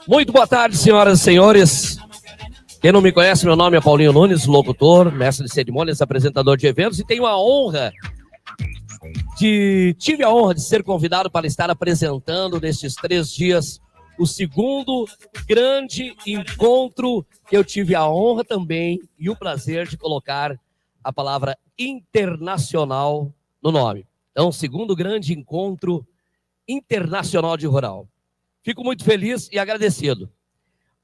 Muito boa tarde, senhoras e senhores. Quem não me conhece, meu nome é Paulinho Nunes, locutor, mestre de cerimônias, apresentador de eventos, e tive a honra de ser convidado para estar apresentando nestes 3 dias o segundo grande encontro que eu tive a honra também e o prazer de colocar a palavra internacional no nome. Então, segundo grande encontro internacional de rural. Fico muito feliz e agradecido.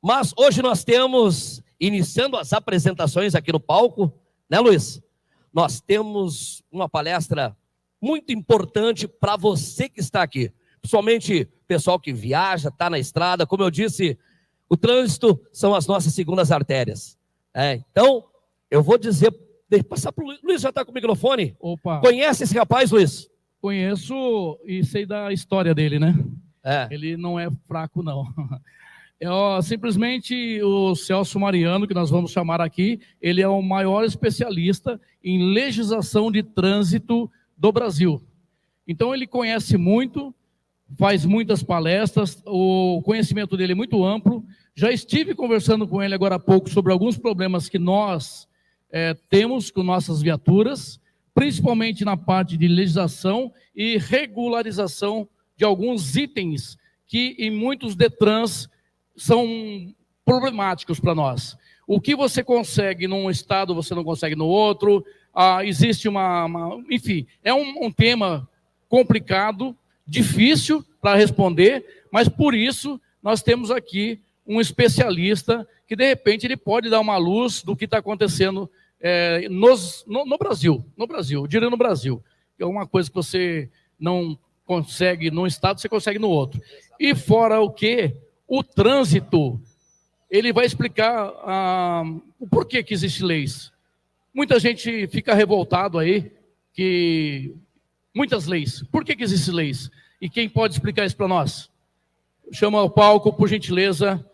Mas hoje nós temos, iniciando as apresentações aqui no palco, né, Luiz? Nós temos uma palestra muito importante para você que está aqui. Principalmente pessoal que viaja, está na estrada. Como eu disse, o trânsito são as nossas segundas artérias. Então, eu vou dizer, passar para o Luiz. Luiz já está com o microfone? Opa. Conhece esse rapaz, Luiz? Conheço e sei da história dele, né? Ele não é fraco, não. Simplesmente o Celso Mariano, que nós vamos chamar aqui, ele é o maior especialista em legislação de trânsito do Brasil. Então ele conhece muito, faz muitas palestras, o conhecimento dele é muito amplo. Já estive conversando com ele agora há pouco sobre alguns problemas que nós temos com nossas viaturas, principalmente na parte de legislação e regularização de alguns itens que em muitos DETRANs são problemáticos para nós. O que você consegue num estado, você não consegue no outro. Existe enfim, é um tema complicado, difícil para responder, mas por isso nós temos aqui um especialista que, de repente, ele pode dar uma luz do que está acontecendo no Brasil. No Brasil, eu diria no Brasil. É uma coisa que você não consegue num estado, você consegue no outro. E fora o que, o trânsito, ele vai explicar o porquê que existem leis. Muita gente fica revoltado aí, que muitas leis. Por que existem leis? E quem pode explicar isso para nós? Chama ao palco, por gentileza,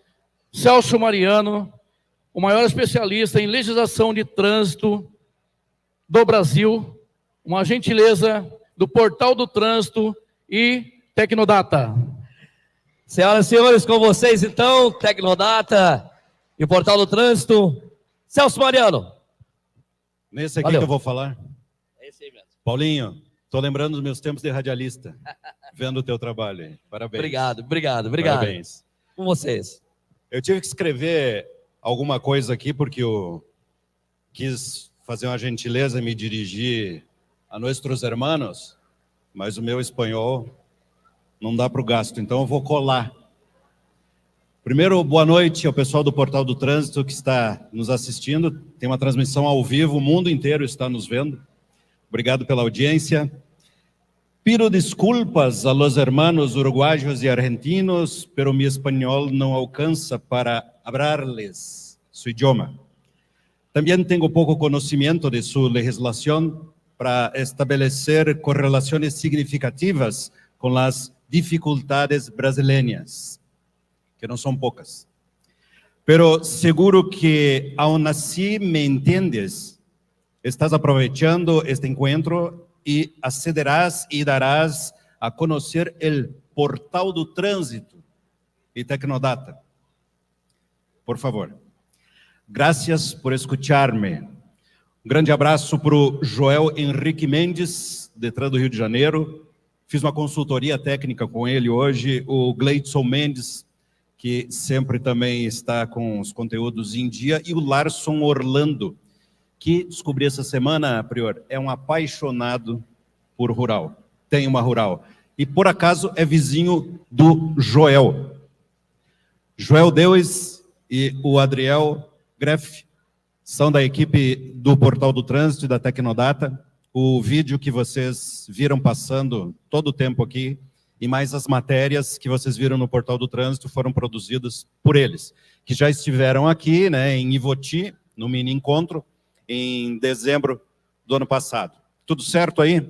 Celso Mariano, o maior especialista em legislação de trânsito do Brasil, uma gentileza do Portal do Trânsito e Tecnodata. Senhoras e senhores, com vocês então, Tecnodata e o Portal do Trânsito, Celso Mariano. Nesse aqui Valeu. que eu vou falar. É esse aí mesmo. Paulinho, estou lembrando dos meus tempos de radialista, vendo o teu trabalho aí. Parabéns. Obrigado. Parabéns. Com vocês. Eu tive que escrever alguma coisa aqui, porque eu quis fazer uma gentileza e me dirigir a nossos hermanos, mas o meu espanhol não dá para o gasto, então eu vou colar. Primeiro, boa noite ao pessoal do Portal do Trânsito que está nos assistindo. Tem uma transmissão ao vivo, o mundo inteiro está nos vendo. Obrigado pela audiência. Pido desculpas a los hermanos uruguayos y argentinos, pero mi español no alcanza para hablarles su idioma. También tengo poco conocimiento de su legislación para establecer correlaciones significativas con las dificultades brasileñas, que no son pocas. Pero seguro que aún así me entiendes. Estás aprovechando este encuentro y accederás y darás a conocer el Portal do Trânsito y Tecnodata. Por favor. Gracias por escucharme. Um grande abraço para o Joel Henrique Mendes, Detran do Rio de Janeiro. Fiz uma consultoria técnica com ele hoje. O Gleidson Mendes, que sempre também está com os conteúdos em dia. E o Larson Orlando, que descobri essa semana, Prior, é um apaixonado por rural. Tem uma rural. E, por acaso, é vizinho do Joel. Joel Deues e o Adriel Greff são da equipe do Portal do Trânsito e da Tecnodata. O vídeo que vocês viram passando todo o tempo aqui e mais as matérias que vocês viram no Portal do Trânsito foram produzidas por eles, que já estiveram aqui, né, em Ivoti, no mini encontro, em dezembro do ano passado. Tudo certo aí?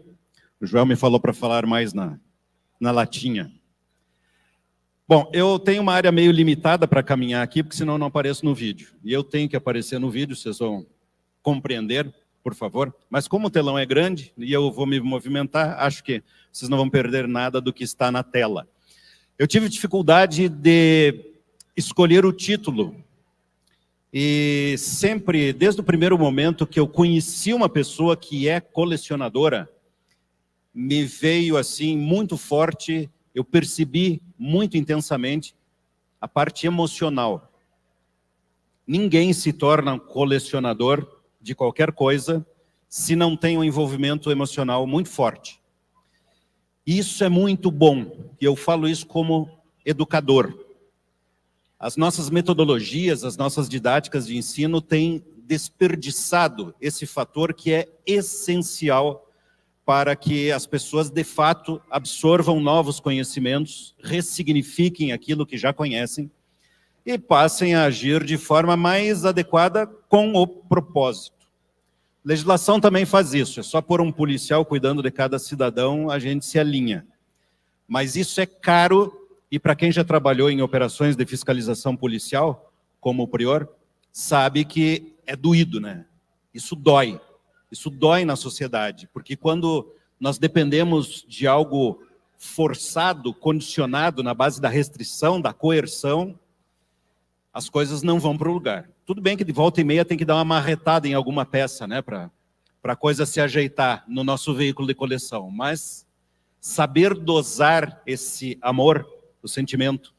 O Joel me falou para falar mais na latinha. Bom, eu tenho uma área meio limitada para caminhar aqui, porque senão eu não apareço no vídeo. E eu tenho que aparecer no vídeo, vocês vão compreender, por favor. Mas como o telão é grande e eu vou me movimentar, acho que vocês não vão perder nada do que está na tela. Eu tive dificuldade de escolher o título. E sempre, desde o primeiro momento que eu conheci uma pessoa que é colecionadora, me veio assim muito forte, eu percebi muito intensamente a parte emocional. Ninguém se torna um colecionador de qualquer coisa se não tem um envolvimento emocional muito forte. Isso é muito bom, e eu falo isso como educador. As nossas metodologias, as nossas didáticas de ensino têm desperdiçado esse fator que é essencial para que as pessoas, de fato, absorvam novos conhecimentos, ressignifiquem aquilo que já conhecem e passem a agir de forma mais adequada com o propósito. Legislação também faz isso, é só pôr um policial cuidando de cada cidadão, a gente se alinha. Mas isso é caro, e para quem já trabalhou em operações de fiscalização policial, como o prior, sabe que é doído, né? Isso dói na sociedade, porque quando nós dependemos de algo forçado, condicionado na base da restrição, da coerção, as coisas não vão para o lugar. Tudo bem que de volta e meia tem que dar uma marretada em alguma peça, né, para a coisa se ajeitar no nosso veículo de coleção, mas saber dosar esse amor, o sentimento,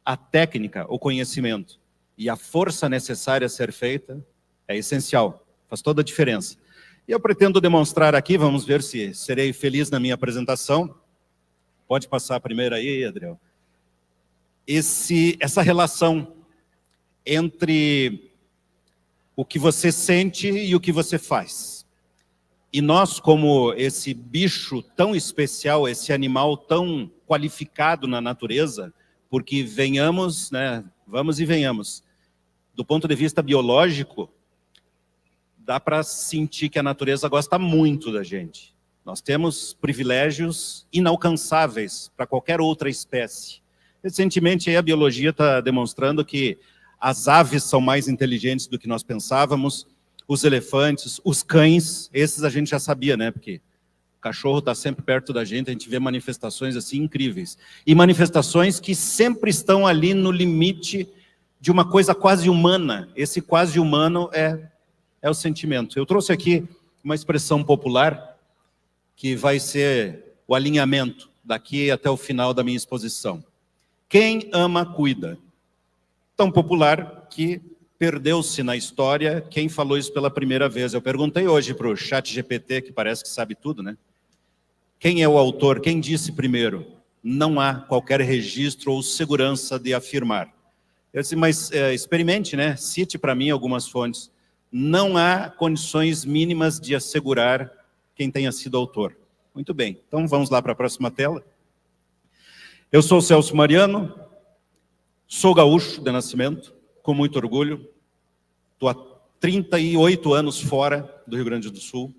a técnica, o conhecimento e a força necessária a ser feita é essencial, faz toda a diferença. E eu pretendo demonstrar aqui, vamos ver se serei feliz na minha apresentação. Pode passar a primeira aí, Adriel. Essa relação entre o que você sente e o que você faz. E nós, como esse bicho tão especial, esse animal tão qualificado na natureza, porque venhamos, né, vamos e venhamos, do ponto de vista biológico, dá para sentir que a natureza gosta muito da gente. Nós temos privilégios inalcançáveis para qualquer outra espécie. Recentemente, a biologia está demonstrando que as aves são mais inteligentes do que nós pensávamos, os elefantes, os cães, esses a gente já sabia, né? Porque o cachorro está sempre perto da gente, a gente vê manifestações assim incríveis. E manifestações que sempre estão ali no limite de uma coisa quase humana. Esse quase humano é o sentimento. Eu trouxe aqui uma expressão popular que vai ser o alinhamento daqui até o final da minha exposição. Quem ama, cuida. Tão popular que perdeu-se na história quem falou isso pela primeira vez. Eu perguntei hoje para o ChatGPT, que parece que sabe tudo, né? Quem é o autor? Quem disse primeiro? Não há qualquer registro ou segurança de afirmar. Eu disse, mas experimente, né? Cite para mim algumas fontes. Não há condições mínimas de assegurar quem tenha sido autor. Muito bem, então vamos lá para a próxima tela. Eu sou o Celso Mariano, sou gaúcho de nascimento, com muito orgulho. Estou há 38 anos fora do Rio Grande do Sul.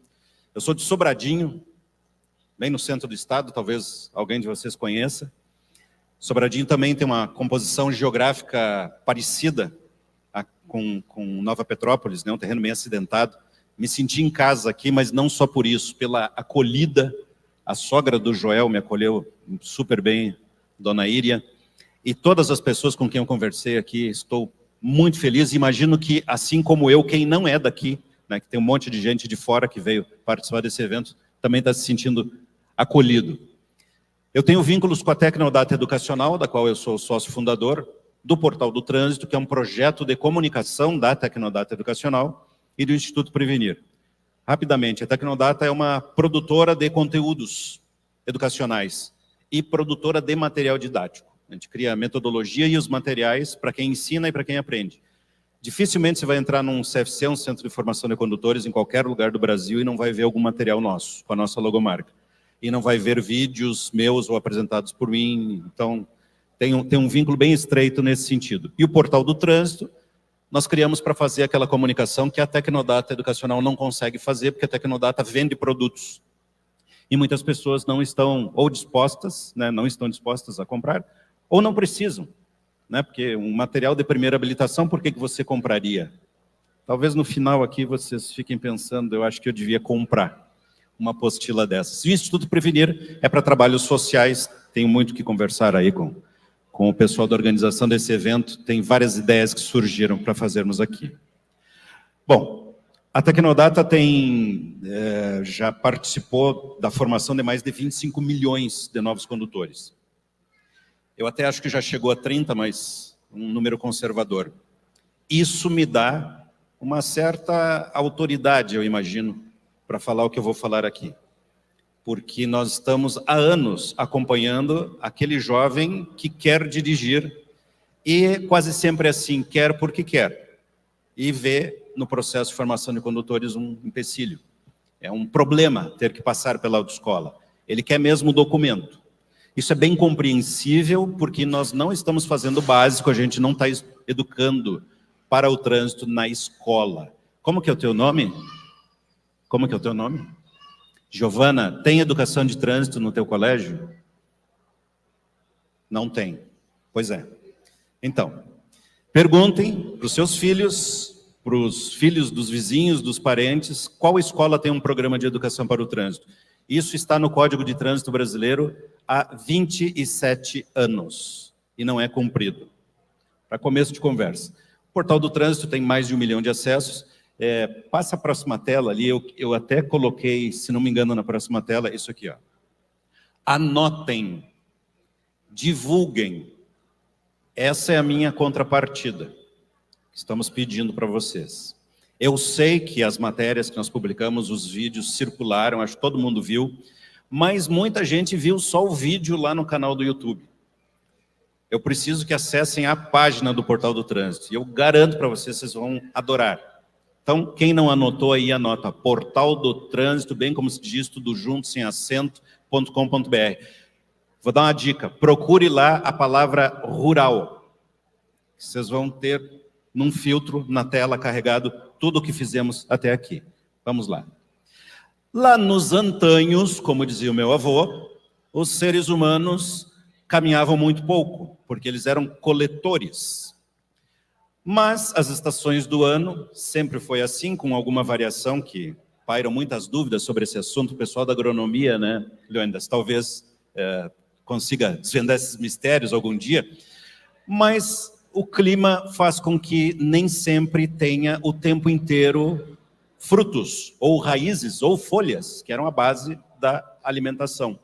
Eu sou de Sobradinho, bem no centro do estado, talvez alguém de vocês conheça. Sobradinho também tem uma composição geográfica parecida com Nova Petrópolis, né? Um terreno bem acidentado. Me senti em casa aqui, mas não só por isso, pela acolhida. A sogra do Joel me acolheu super bem, Dona Íria. E todas as pessoas com quem eu conversei aqui, estou muito feliz. Imagino que, assim como eu, quem não é daqui, né, que tem um monte de gente de fora que veio participar desse evento, também está se sentindo acolhido. Eu tenho vínculos com a Tecnodata Educacional, da qual eu sou sócio fundador, do Portal do Trânsito, que é um projeto de comunicação da Tecnodata Educacional e do Instituto Prevenir. Rapidamente, a Tecnodata é uma produtora de conteúdos educacionais e produtora de material didático. A gente cria a metodologia e os materiais para quem ensina e para quem aprende. Dificilmente você vai entrar num CFC, um Centro de Formação de Condutores, em qualquer lugar do Brasil e não vai ver algum material nosso, com a nossa logomarca. E não vai ver vídeos meus ou apresentados por mim. Então, tem um vínculo bem estreito nesse sentido. E o Portal do Trânsito, nós criamos para fazer aquela comunicação que a Tecnodata Educacional não consegue fazer, porque a Tecnodata vende produtos. E muitas pessoas não estão ou dispostas, né, não estão dispostas a comprar, ou não precisam, né, porque um material de primeira habilitação, por que você compraria? Talvez no final aqui vocês fiquem pensando, eu acho que eu devia comprar uma apostila dessas. E o Instituto Prevenir é para trabalhos sociais, tenho muito que conversar aí com com o pessoal da organização desse evento, tem várias ideias que surgiram para fazermos aqui. Bom, a Tecnodata já participou da formação de mais de 25 milhões de novos condutores. Eu até acho que já chegou a 30, mas um número conservador. Isso me dá uma certa autoridade, eu imagino, para falar o que eu vou falar aqui. Porque nós estamos há anos acompanhando aquele jovem que quer dirigir e quase sempre assim, quer porque quer. E vê no processo de formação de condutores um empecilho. É um problema ter que passar pela autoescola. Ele quer mesmo o documento. Isso é bem compreensível porque nós não estamos fazendo o básico, a gente não está educando para o trânsito na escola. Como que é o teu nome? Como que é o teu nome? Giovana, tem educação de trânsito no teu colégio? Não tem. Pois é. Então, perguntem para os seus filhos, para os filhos dos vizinhos, dos parentes, qual escola tem um programa de educação para o trânsito. Isso está no Código de Trânsito Brasileiro há 27 anos e não é cumprido. Para começo de conversa. O Portal do Trânsito tem mais de 1 milhão de acessos. Passa a próxima tela ali, eu até coloquei, se não me engano, na próxima tela, isso aqui, ó. Anotem, divulguem. Essa é a minha contrapartida. Estamos pedindo para vocês. Eu sei que as matérias que nós publicamos, os vídeos circularam, acho que todo mundo viu, mas muita gente viu só o vídeo lá no canal do YouTube. Eu preciso que acessem a página do Portal do Trânsito. E eu garanto para vocês, vocês vão adorar. Então, quem não anotou aí, anota. Portal do Trânsito, bem como se diz, tudo junto, sem acento.com.br. Vou dar uma dica. Procure lá a palavra rural. Vocês vão ter num filtro na tela carregado tudo o que fizemos até aqui. Vamos lá. Lá nos antanhos, como dizia o meu avô, os seres humanos caminhavam muito pouco, porque eles eram coletores. Mas as estações do ano sempre foi assim, com alguma variação que pairam muitas dúvidas sobre esse assunto. O pessoal da agronomia, né, Leônidas, talvez consiga desvendar esses mistérios algum dia, mas o clima faz com que nem sempre tenha o tempo inteiro frutos, ou raízes, ou folhas, que eram a base da alimentação.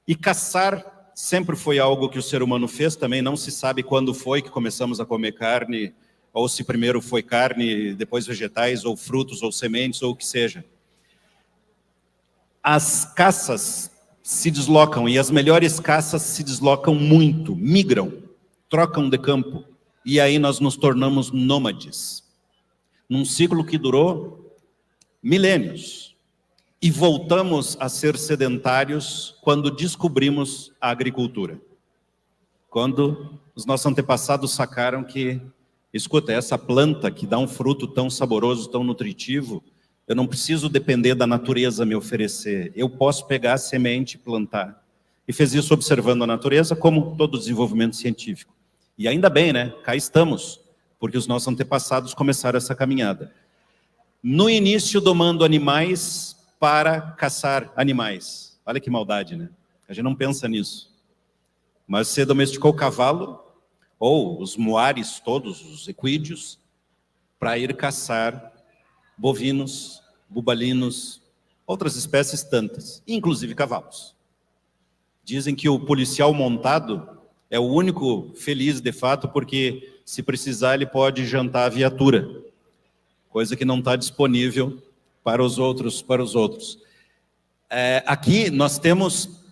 E caçar sempre foi algo que o ser humano fez, também não se sabe quando foi que começamos a comer carne, ou se primeiro foi carne, depois vegetais, ou frutos, ou sementes, ou o que seja. As caças se deslocam, e as melhores caças se deslocam muito, migram, trocam de campo, e aí nós nos tornamos nômades. Num ciclo que durou milênios. E voltamos a ser sedentários quando descobrimos a agricultura. Quando os nossos antepassados sacaram que, escuta, essa planta que dá um fruto tão saboroso, tão nutritivo, eu não preciso depender da natureza me oferecer. Eu posso pegar a semente e plantar. E fez isso observando a natureza, como todo desenvolvimento científico. E ainda bem, né? Cá estamos, porque os nossos antepassados começaram essa caminhada. No início, domando animais para caçar animais. Olha que maldade, né? A gente não pensa nisso. Mas você domesticou o cavalo, ou os moares todos, os equídeos, para ir caçar bovinos, bubalinos, outras espécies tantas, inclusive cavalos. Dizem que o policial montado é o único feliz de fato, porque se precisar ele pode jantar a viatura, coisa que não está disponível para os outros. Aqui nós temos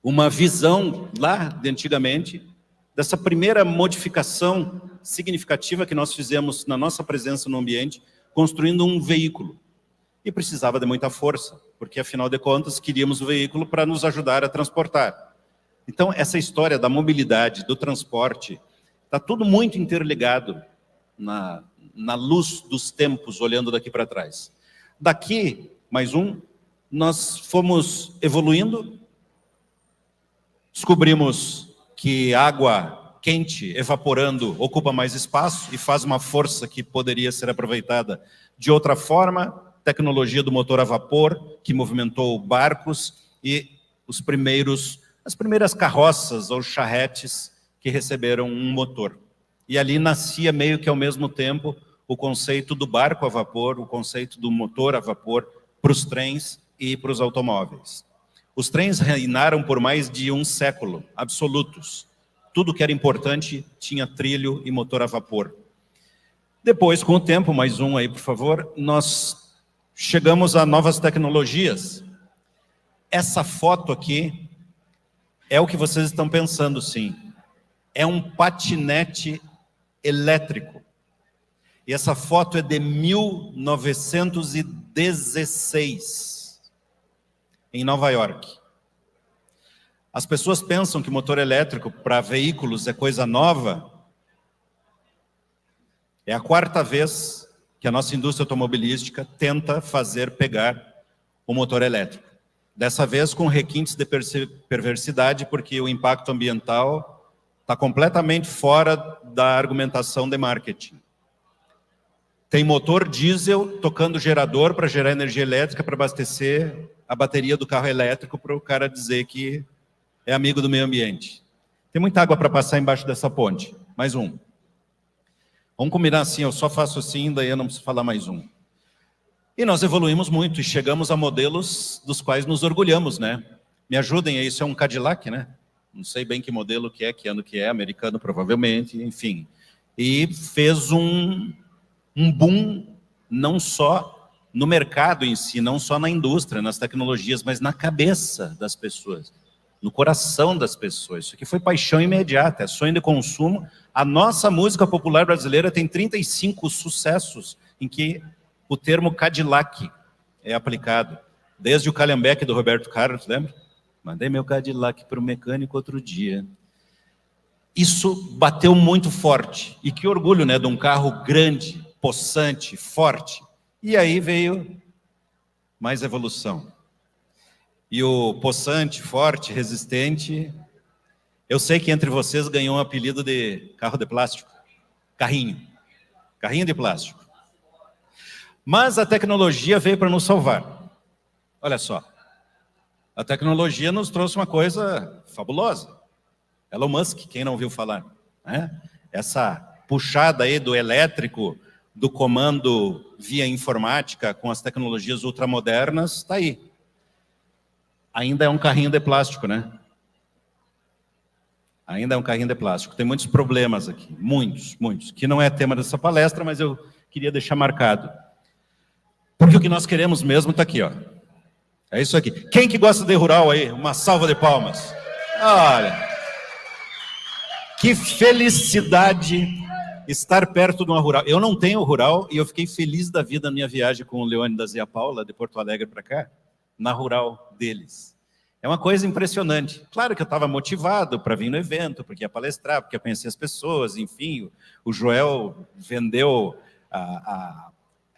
uma visão lá de antigamente, dessa primeira modificação significativa que nós fizemos na nossa presença no ambiente, construindo um veículo. E precisava de muita força, porque afinal de contas queríamos o veículo para nos ajudar a transportar. Então essa história da mobilidade, do transporte, está tudo muito interligado na luz dos tempos, olhando daqui para trás. Daqui, mais um, nós fomos evoluindo, descobrimos que água quente evaporando ocupa mais espaço e faz uma força que poderia ser aproveitada de outra forma, tecnologia do motor a vapor, que movimentou barcos e as primeiras carroças ou charretes que receberam um motor. E ali nascia meio que ao mesmo tempo o conceito do barco a vapor, o conceito do motor a vapor para os trens e para os automóveis. Os trens reinaram por mais de um século, absolutos. Tudo que era importante tinha trilho e motor a vapor. Depois, com o tempo, mais um aí, por favor, nós chegamos a novas tecnologias. Essa foto aqui é o que vocês estão pensando, sim. É um patinete elétrico. E essa foto é de 1916, em Nova York. As pessoas pensam que motor elétrico para veículos é coisa nova. É a quarta vez que a nossa indústria automobilística tenta fazer pegar o motor elétrico. Dessa vez com requintes de perversidade, porque o impacto ambiental está completamente fora da argumentação de marketing. Tem motor diesel tocando gerador para gerar energia elétrica para abastecer a bateria do carro elétrico para o cara dizer que é amigo do meio ambiente. Tem muita água para passar embaixo dessa ponte. Mais um. Vamos combinar assim, eu só faço assim, daí eu não preciso falar mais um. E nós evoluímos muito e chegamos a modelos dos quais nos orgulhamos, né? Me ajudem, isso é um Cadillac, né? Não sei bem que modelo que é, que ano que é, americano provavelmente, enfim. E fez um boom, não só no mercado em si, não só na indústria, nas tecnologias, mas na cabeça das pessoas, no coração das pessoas. Isso aqui foi paixão imediata, é sonho de consumo. A nossa música popular brasileira tem 35 sucessos em que o termo Cadillac é aplicado. Desde o Calhambeque do Roberto Carlos, lembra? Mandei meu Cadillac para o mecânico outro dia. Isso bateu muito forte. E que orgulho, né, de um carro grande, possante, forte. E aí veio mais evolução. E o possante, forte, resistente, eu sei que entre vocês ganhou um apelido de carro de plástico. Carrinho. Carrinho de plástico. Mas a tecnologia veio para nos salvar. Olha só. A tecnologia nos trouxe uma coisa fabulosa. Elon Musk, quem não ouviu falar? Né? Essa puxada aí do elétrico, do comando via informática com as tecnologias ultramodernas, está aí. Ainda é um carrinho de plástico, né? Ainda é um carrinho de plástico. Tem muitos problemas aqui, muitos, que não é tema dessa palestra, mas eu queria deixar marcado. Porque o que nós queremos mesmo está aqui, ó. É isso aqui. Quem que gosta de rural aí? Uma salva de palmas. Olha. Que felicidade estar perto de uma rural. Eu não tenho rural e eu fiquei feliz da vida na minha viagem com o Leônidas e a Paula, de Porto Alegre para cá, na rural deles. É uma coisa impressionante. Claro que eu estava motivado para vir no evento, porque ia palestrar, porque ia conhecer as pessoas, enfim. O Joel vendeu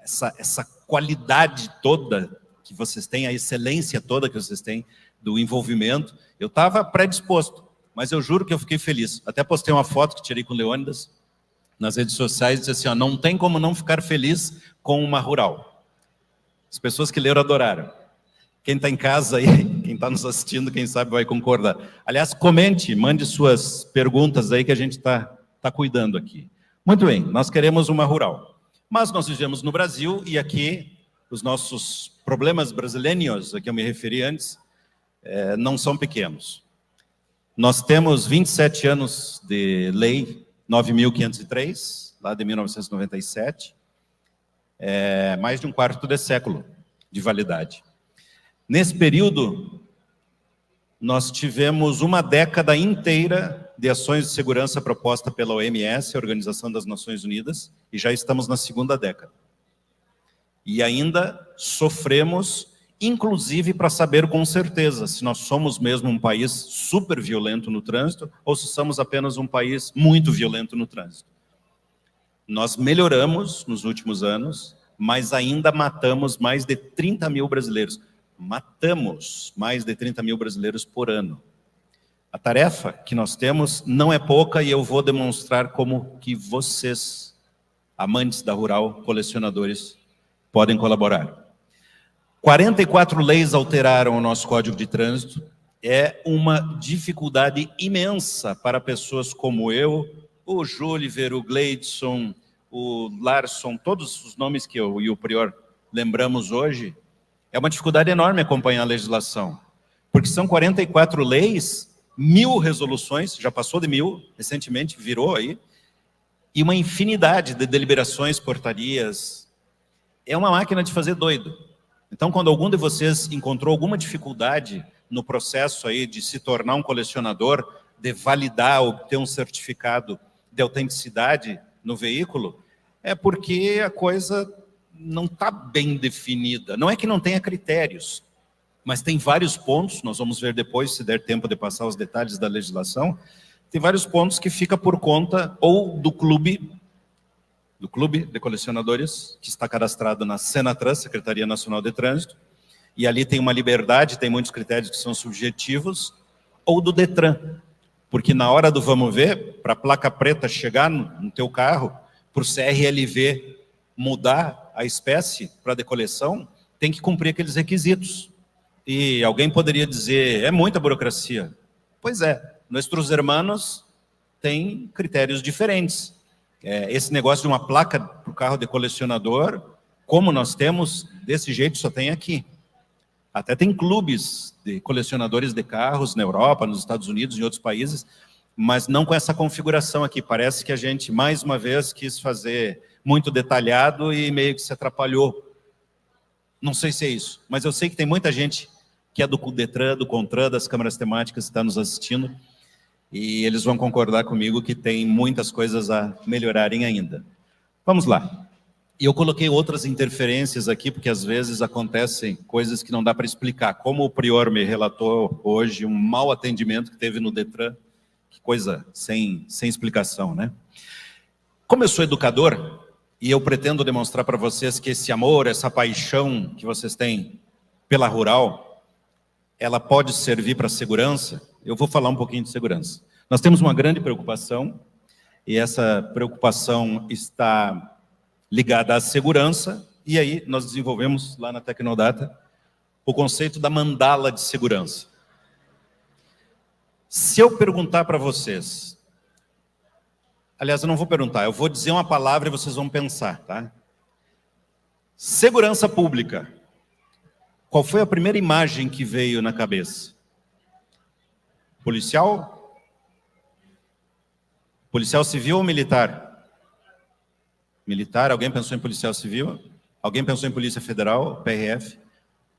essa qualidade toda que vocês têm, a excelência toda que vocês têm do envolvimento. Eu estava predisposto, mas eu juro que eu fiquei feliz. Até postei uma foto que tirei com o Leônidas nas redes sociais e disse assim, ó, não tem como não ficar feliz com uma rural. As pessoas que leram adoraram. Quem está em casa aí, quem está nos assistindo, quem sabe vai concordar. Aliás, comente, mande suas perguntas aí que a gente está cuidando aqui. Muito bem, nós queremos uma rural. Mas nós vivemos no Brasil e aqui os nossos problemas brasileiros, a que eu me referi antes, não são pequenos. Nós temos 27 anos de lei 9.503, lá de 1997, mais de um quarto de século de validade. Nesse período, nós tivemos uma década inteira de ações de segurança proposta pela OMS, a Organização das Nações Unidas, e já estamos na segunda década. E ainda sofremos, inclusive para saber com certeza se nós somos mesmo um país super violento no trânsito ou se somos apenas um país muito violento no trânsito. Nós melhoramos nos últimos anos, mas ainda matamos mais de 30 mil brasileiros. Matamos mais de 30 mil brasileiros por ano. A tarefa que nós temos não é pouca e eu vou demonstrar como que vocês, amantes da rural, colecionadores, podem colaborar. 44 leis alteraram o nosso Código de Trânsito, é uma dificuldade imensa para pessoas como eu, o Júliver, o Gleidson, o Larson, todos os nomes que eu e o Prior lembramos hoje. É uma dificuldade enorme acompanhar a legislação, porque são 44 leis, 1000 resoluções, já passou de 1000, recentemente virou aí, e uma infinidade de deliberações, portarias. É uma máquina de fazer doido. Então, quando algum de vocês encontrou alguma dificuldade no processo aí de se tornar um colecionador, de validar, obter um certificado de autenticidade no veículo, é porque a coisa não está bem definida. Não é que não tenha critérios, mas tem vários pontos, nós vamos ver depois, se der tempo de passar os detalhes da legislação, tem vários pontos que fica por conta ou do clube de colecionadores, que está cadastrado na Senatran, Secretaria Nacional de Trânsito, e ali tem uma liberdade, tem muitos critérios que são subjetivos, ou do Detran, porque na hora do vamos ver, para a placa preta chegar no teu carro, para o CRLV mudar a espécie para decoleção, tem que cumprir aqueles requisitos. E alguém poderia dizer, é muita burocracia. Pois é, nossos irmãos têm critérios diferentes. Esse negócio de uma placa para o carro de colecionador, como nós temos, desse jeito só tem aqui. Até tem clubes de colecionadores de carros na Europa, nos Estados Unidos, em outros países, mas não com essa configuração aqui. Parece que a gente, mais uma vez, quis fazer muito detalhado e meio que se atrapalhou. Não sei se é isso, mas eu sei que tem muita gente que é do Detran, do Contran, das câmaras temáticas, que está nos assistindo, e eles vão concordar comigo que tem muitas coisas a melhorarem ainda. Vamos lá. E eu coloquei outras interferências aqui, porque às vezes acontecem coisas que não dá para explicar. Como o Prior me relatou hoje, um mau atendimento que teve no Detran, que coisa sem explicação, né? Como eu sou educador, e eu pretendo demonstrar para vocês que esse amor, essa paixão que vocês têm pela rural, ela pode servir para a segurança, eu vou falar um pouquinho de segurança. Nós temos uma grande preocupação, e essa preocupação está ligada à segurança, e aí nós desenvolvemos lá na Tecnodata o conceito da mandala de segurança. Se eu perguntar para vocês, aliás, eu não vou perguntar, eu vou dizer uma palavra e vocês vão pensar, tá? Segurança pública. Qual foi a primeira imagem que veio na cabeça? Policial? Policial civil ou militar? Militar, alguém pensou em policial civil? Alguém pensou em Polícia Federal, PRF?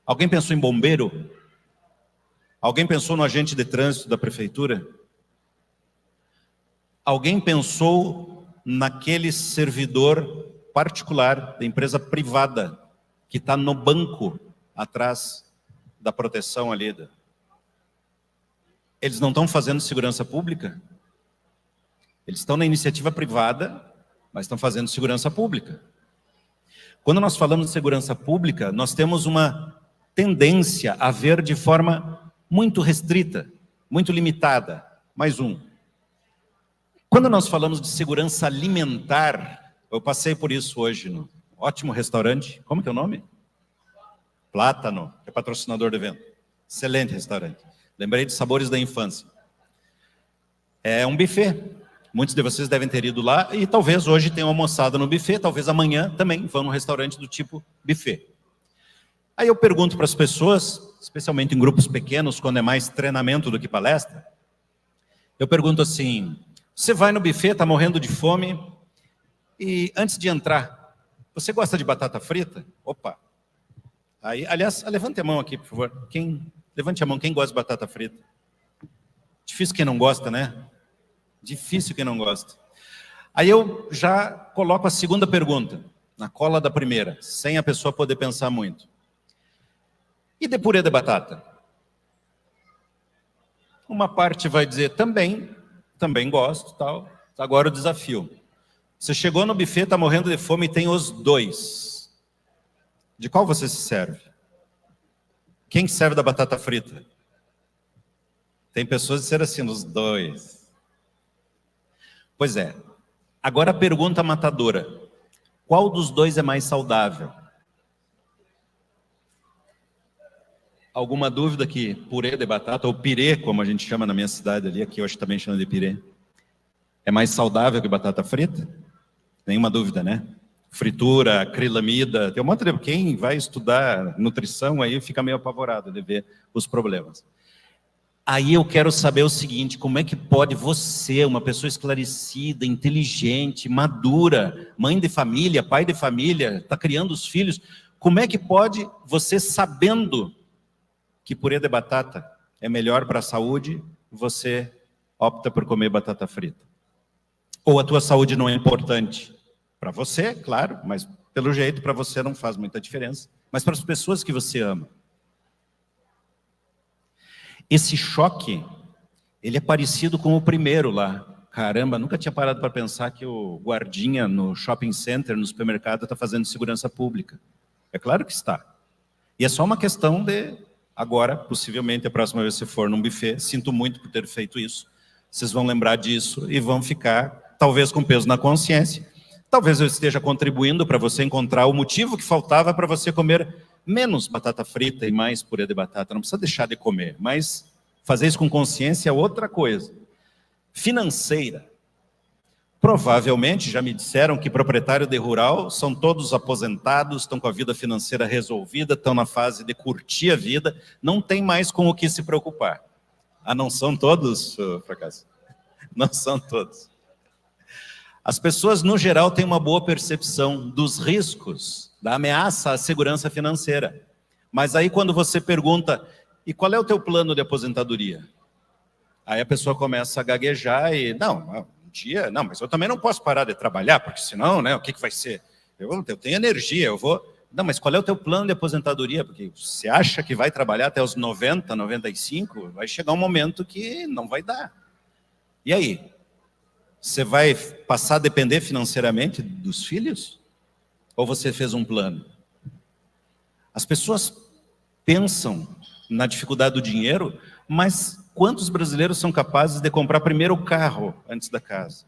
Alguém pensou em bombeiro? Alguém pensou no agente de trânsito da prefeitura? Alguém pensou naquele servidor particular da empresa privada que está no banco atrás da proteção ali? Eles não estão fazendo segurança pública? Eles estão na iniciativa privada, mas estão fazendo segurança pública. Quando nós falamos de segurança pública, nós temos uma tendência a ver de forma muito restrita, muito limitada. Mais um. Quando nós falamos de segurança alimentar, eu passei por isso hoje no ótimo restaurante, como que é o nome? Plátano, que é patrocinador do evento. Excelente restaurante. Lembrei de Sabores da Infância. É um buffet. Muitos de vocês devem ter ido lá e talvez hoje tenham almoçado no buffet, talvez amanhã também vão num restaurante do tipo buffet. Aí eu pergunto para as pessoas, especialmente em grupos pequenos, quando é mais treinamento do que palestra, eu pergunto assim, você vai no buffet, está morrendo de fome, e antes de entrar, você gosta de batata frita? Opa! Aí, aliás, levante a mão aqui, por favor. Levante a mão, quem gosta de batata frita? Difícil quem não gosta, né? Difícil quem não gosta. Aí eu já coloco a segunda pergunta, na cola da primeira, sem a pessoa poder pensar muito. E de purê de batata? Uma parte vai dizer, também gosto, tal. Agora o desafio. Você chegou no buffet, está morrendo de fome e tem os dois. De qual você se serve? Quem serve da batata frita? Tem pessoas que disseram assim, os dois. Pois é. Agora a pergunta matadora. Qual dos dois é mais saudável? Alguma dúvida que purê de batata, ou pirê, como a gente chama na minha cidade ali, aqui hoje também chama de pirê, é mais saudável que batata frita? Nenhuma dúvida, né? Fritura, acrilamida, tem um monte de... Quem vai estudar nutrição aí fica meio apavorado de ver os problemas. Aí eu quero saber o seguinte, como é que pode você, uma pessoa esclarecida, inteligente, madura, mãe de família, pai de família, está criando os filhos, como é que pode você, sabendo que purê de batata é melhor para a saúde, você opta por comer batata frita? Ou a tua saúde não é importante? Para você, claro, mas pelo jeito para você não faz muita diferença. Mas para as pessoas que você ama. Esse choque, ele é parecido com o primeiro lá. Caramba, nunca tinha parado para pensar que o guardinha no shopping center, no supermercado, está fazendo segurança pública. É claro que está. E é só uma questão de, agora, possivelmente, a próxima vez que você for num buffet, sinto muito por ter feito isso, vocês vão lembrar disso e vão ficar, talvez com peso na consciência. Talvez eu esteja contribuindo para você encontrar o motivo que faltava para você comer menos batata frita e mais purê de batata. Não precisa deixar de comer, mas fazer isso com consciência é outra coisa. Financeira. Provavelmente, já me disseram que proprietário de rural são todos aposentados, estão com a vida financeira resolvida, estão na fase de curtir a vida, não tem mais com o que se preocupar. Ah, não são todos, fracasso? Não são todos. As pessoas, no geral, têm uma boa percepção dos riscos, da ameaça à segurança financeira. Mas aí, quando você pergunta, e qual é o teu plano de aposentadoria? Aí a pessoa começa a gaguejar e, não, um dia, não, mas eu também não posso parar de trabalhar, porque senão, né, o que vai ser? Eu tenho energia, eu vou... Não, mas qual é o teu plano de aposentadoria? Porque você acha que vai trabalhar até os 90, 95, vai chegar um momento que não vai dar. E aí? Você vai passar a depender financeiramente dos filhos? Ou você fez um plano? As pessoas pensam na dificuldade do dinheiro, mas quantos brasileiros são capazes de comprar primeiro o carro antes da casa?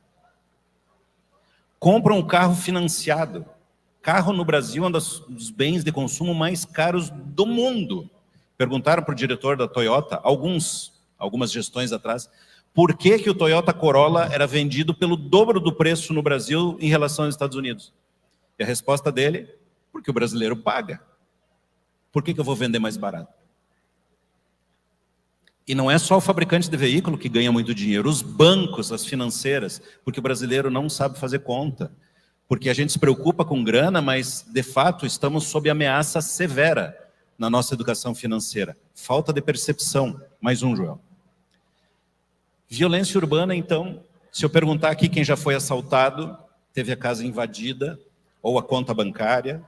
Compram um carro financiado. Carro no Brasil é um dos bens de consumo mais caros do mundo. Perguntaram para o diretor da Toyota, algumas gestões atrás, por que que o Toyota Corolla era vendido pelo dobro do preço no Brasil em relação aos Estados Unidos? E a resposta dele, porque o brasileiro paga. Por que que eu vou vender mais barato? E não é só o fabricante de veículo que ganha muito dinheiro, os bancos, as financeiras, porque o brasileiro não sabe fazer conta. Porque a gente se preocupa com grana, mas, de fato, estamos sob ameaça severa na nossa educação financeira. Falta de percepção. Mais um, Joel. Violência urbana, então, se eu perguntar aqui quem já foi assaltado, teve a casa invadida, ou a conta bancária,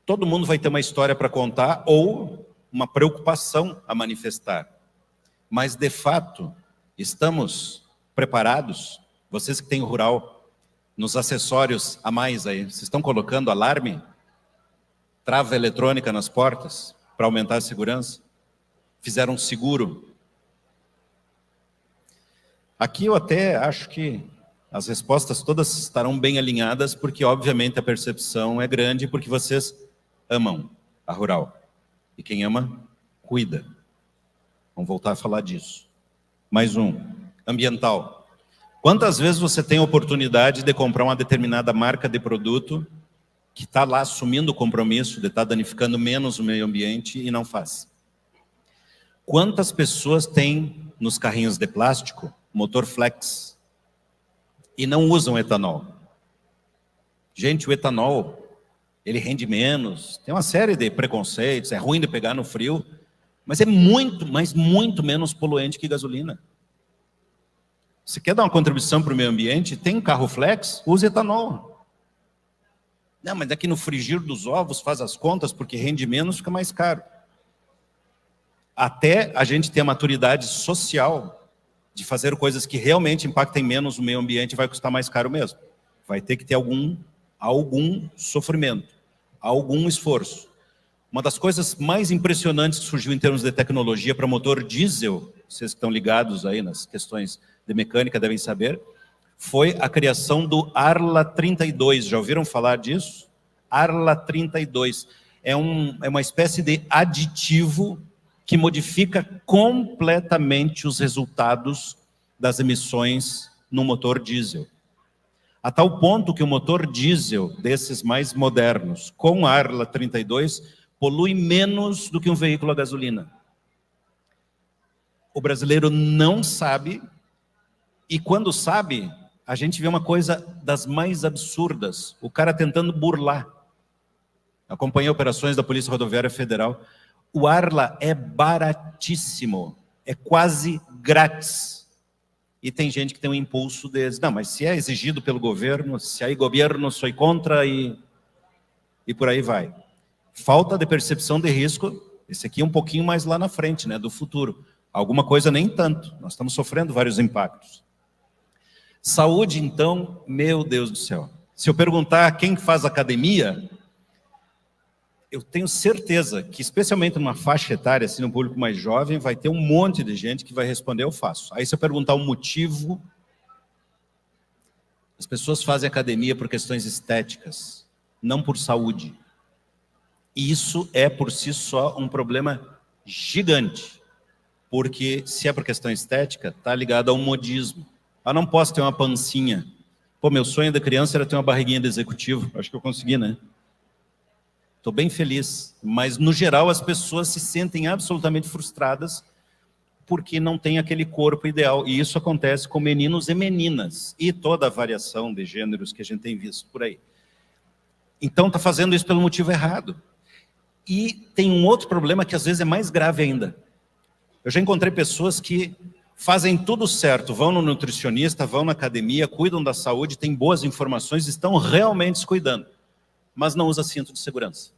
todo mundo vai ter uma história para contar, ou uma preocupação a manifestar. Mas, de fato, estamos preparados? Vocês que têm o rural, nos acessórios a mais aí, vocês estão colocando alarme? Trava eletrônica nas portas, para aumentar a segurança? Fizeram um seguro? Aqui eu até acho que as respostas todas estarão bem alinhadas, porque obviamente a percepção é grande, porque vocês amam a rural. E quem ama, cuida. Vamos voltar a falar disso. Mais um, ambiental. Quantas vezes você tem a oportunidade de comprar uma determinada marca de produto que está lá assumindo o compromisso de estar danificando menos o meio ambiente e não faz? Quantas pessoas têm nos carrinhos de plástico motor flex e não usam etanol? Gente, o etanol, ele rende menos, tem uma série de preconceitos, é ruim de pegar no frio, mas é muito, mas muito menos poluente que gasolina. Você quer dar uma contribuição para o meio ambiente? Tem um carro flex? Use etanol. Não, mas daqui no frigir dos ovos faz as contas, porque rende menos, fica mais caro. Até a gente ter a maturidade social de fazer coisas que realmente impactem menos o meio ambiente, vai custar mais caro mesmo. Vai ter que ter algum sofrimento, algum esforço. Uma das coisas mais impressionantes que surgiu em termos de tecnologia para motor diesel, vocês que estão ligados aí nas questões de mecânica devem saber, foi a criação do Arla 32. Já ouviram falar disso? Arla 32. É uma espécie de aditivo que modifica completamente os resultados das emissões no motor diesel. A tal ponto que o motor diesel desses mais modernos, com a Arla 32, polui menos do que um veículo a gasolina. O brasileiro não sabe, e quando sabe, a gente vê uma coisa das mais absurdas, o cara tentando burlar. Acompanhei operações da Polícia Rodoviária Federal. O Arla é baratíssimo, é quase grátis. E tem gente que tem um impulso de, não, mas se é exigido pelo governo, se aí governo sou contra e por aí vai. Falta de percepção de risco, esse aqui é um pouquinho mais lá na frente, né, do futuro. Alguma coisa nem tanto, nós estamos sofrendo vários impactos. Saúde, então, meu Deus do céu. Se eu perguntar quem faz academia, eu tenho certeza que, especialmente numa faixa etária, assim, no público mais jovem, vai ter um monte de gente que vai responder, eu faço. Aí se eu perguntar o motivo, as pessoas fazem academia por questões estéticas, não por saúde. E isso é, por si só, um problema gigante. Porque, se é por questão estética, está ligado ao modismo. Eu não posso ter uma pancinha. Pô, meu sonho da criança era ter uma barriguinha de executivo. Acho que eu consegui, né? Estou bem feliz. Mas, no geral, as pessoas se sentem absolutamente frustradas porque não tem aquele corpo ideal. E isso acontece com meninos e meninas. E toda a variação de gêneros que a gente tem visto por aí. Então, está fazendo isso pelo motivo errado. E tem um outro problema que, às vezes, é mais grave ainda. Eu já encontrei pessoas que fazem tudo certo, vão no nutricionista, vão na academia, cuidam da saúde, têm boas informações, estão realmente se cuidando, mas não usa cinto de segurança.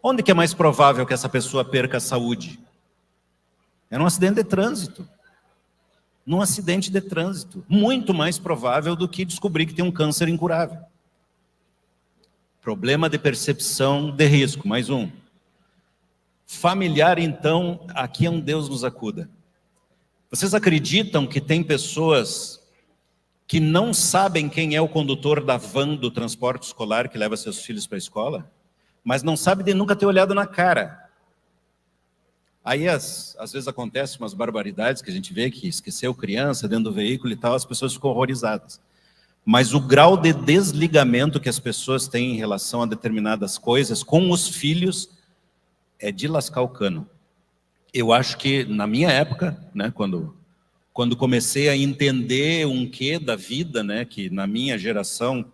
Onde que é mais provável que essa pessoa perca a saúde? É num acidente de trânsito. Num acidente de trânsito. Muito mais provável do que descobrir que tem um câncer incurável. Problema de percepção de risco, mais um. Familiar, então, aqui é um Deus nos acuda. Vocês acreditam que tem pessoas que não sabem quem é o condutor da van do transporte escolar que leva seus filhos para a escola? Mas não sabe de nunca ter olhado na cara. Aí, às vezes, acontecem umas barbaridades que a gente vê que esqueceu criança dentro do veículo e tal, as pessoas ficam horrorizadas. Mas o grau de desligamento que as pessoas têm em relação a determinadas coisas com os filhos é de lascar o cano. Eu acho que, na minha época, né, quando comecei a entender um quê da vida, né, que na minha geração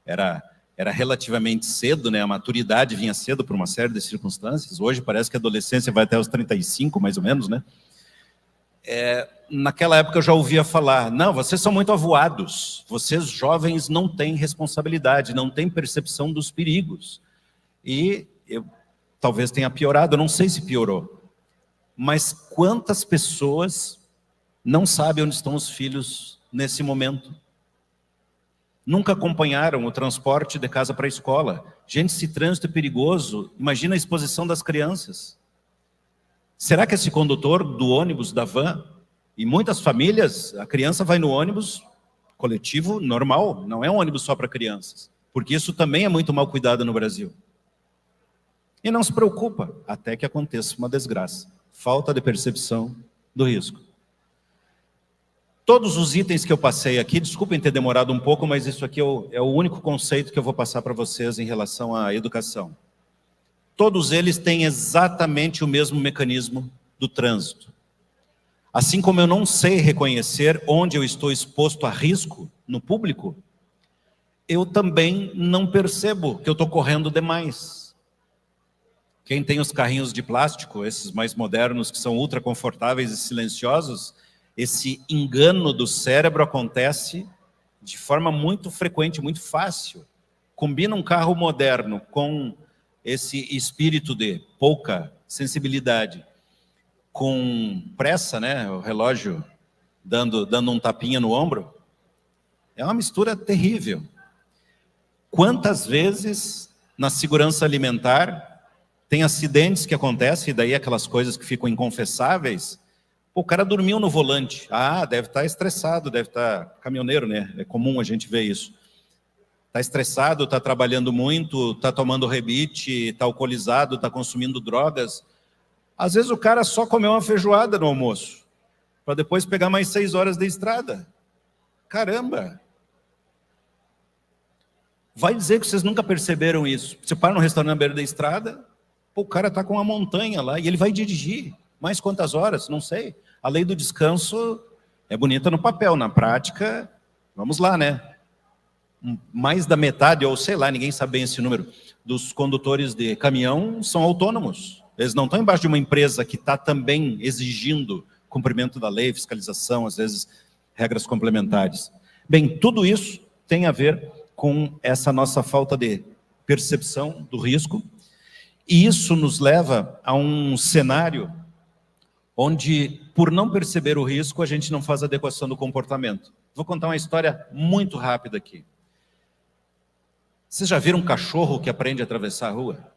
era relativamente cedo, né, a maturidade vinha cedo por uma série de circunstâncias, hoje parece que a adolescência vai até os 35, mais ou menos, né? Naquela época eu já ouvia falar, não, vocês são muito avoados, vocês jovens não têm responsabilidade, não têm percepção dos perigos. E talvez tenha piorado, eu não sei se piorou. Mas quantas pessoas não sabem onde estão os filhos nesse momento? Nunca acompanharam o transporte de casa para a escola. Gente, esse trânsito é perigoso, imagina a exposição das crianças. Será que esse condutor do ônibus, da van, e muitas famílias, a criança vai no ônibus coletivo normal, não é um ônibus só para crianças, porque isso também é muito mal cuidado no Brasil. E não se preocupa, até que aconteça uma desgraça. Falta de percepção do risco. Todos os itens que eu passei aqui, desculpem ter demorado um pouco, mas isso aqui é o único conceito que eu vou passar para vocês em relação à educação. Todos eles têm exatamente o mesmo mecanismo do trânsito. Assim como eu não sei reconhecer onde eu estou exposto a risco no público, eu também não percebo que eu estou correndo demais. Quem tem os carrinhos de plástico, esses mais modernos, que são ultra confortáveis e silenciosos, esse engano do cérebro acontece de forma muito frequente, muito fácil. Combina um carro moderno com esse espírito de pouca sensibilidade, com pressa, né? O relógio dando um tapinha no ombro. É uma mistura terrível. Quantas vezes na segurança alimentar tem acidentes que acontecem, e daí aquelas coisas que ficam inconfessáveis. Pô, o cara dormiu no volante. Ah, deve estar estressado, deve estar caminhoneiro, né? É comum a gente ver isso. Está estressado, está trabalhando muito, está tomando rebite, está alcoolizado, está consumindo drogas. Às vezes o cara só comeu uma feijoada no almoço, para depois pegar mais 6 horas de estrada. Caramba! Vai dizer que vocês nunca perceberam isso. Você para num restaurante na beira da estrada, pô, o cara está com uma montanha lá e ele vai dirigir. Mais quantas horas? Não sei. A lei do descanso é bonita no papel, na prática, vamos lá, né? Mais da metade, ou sei lá, ninguém sabe bem esse número, dos condutores de caminhão são autônomos. Eles não estão embaixo de uma empresa que está também exigindo cumprimento da lei, fiscalização, às vezes regras complementares. Bem, tudo isso tem a ver com essa nossa falta de percepção do risco, e isso nos leva a um cenário onde, por não perceber o risco, a gente não faz adequação do comportamento. Vou contar uma história muito rápida aqui. Vocês já viram um cachorro que aprende a atravessar a rua?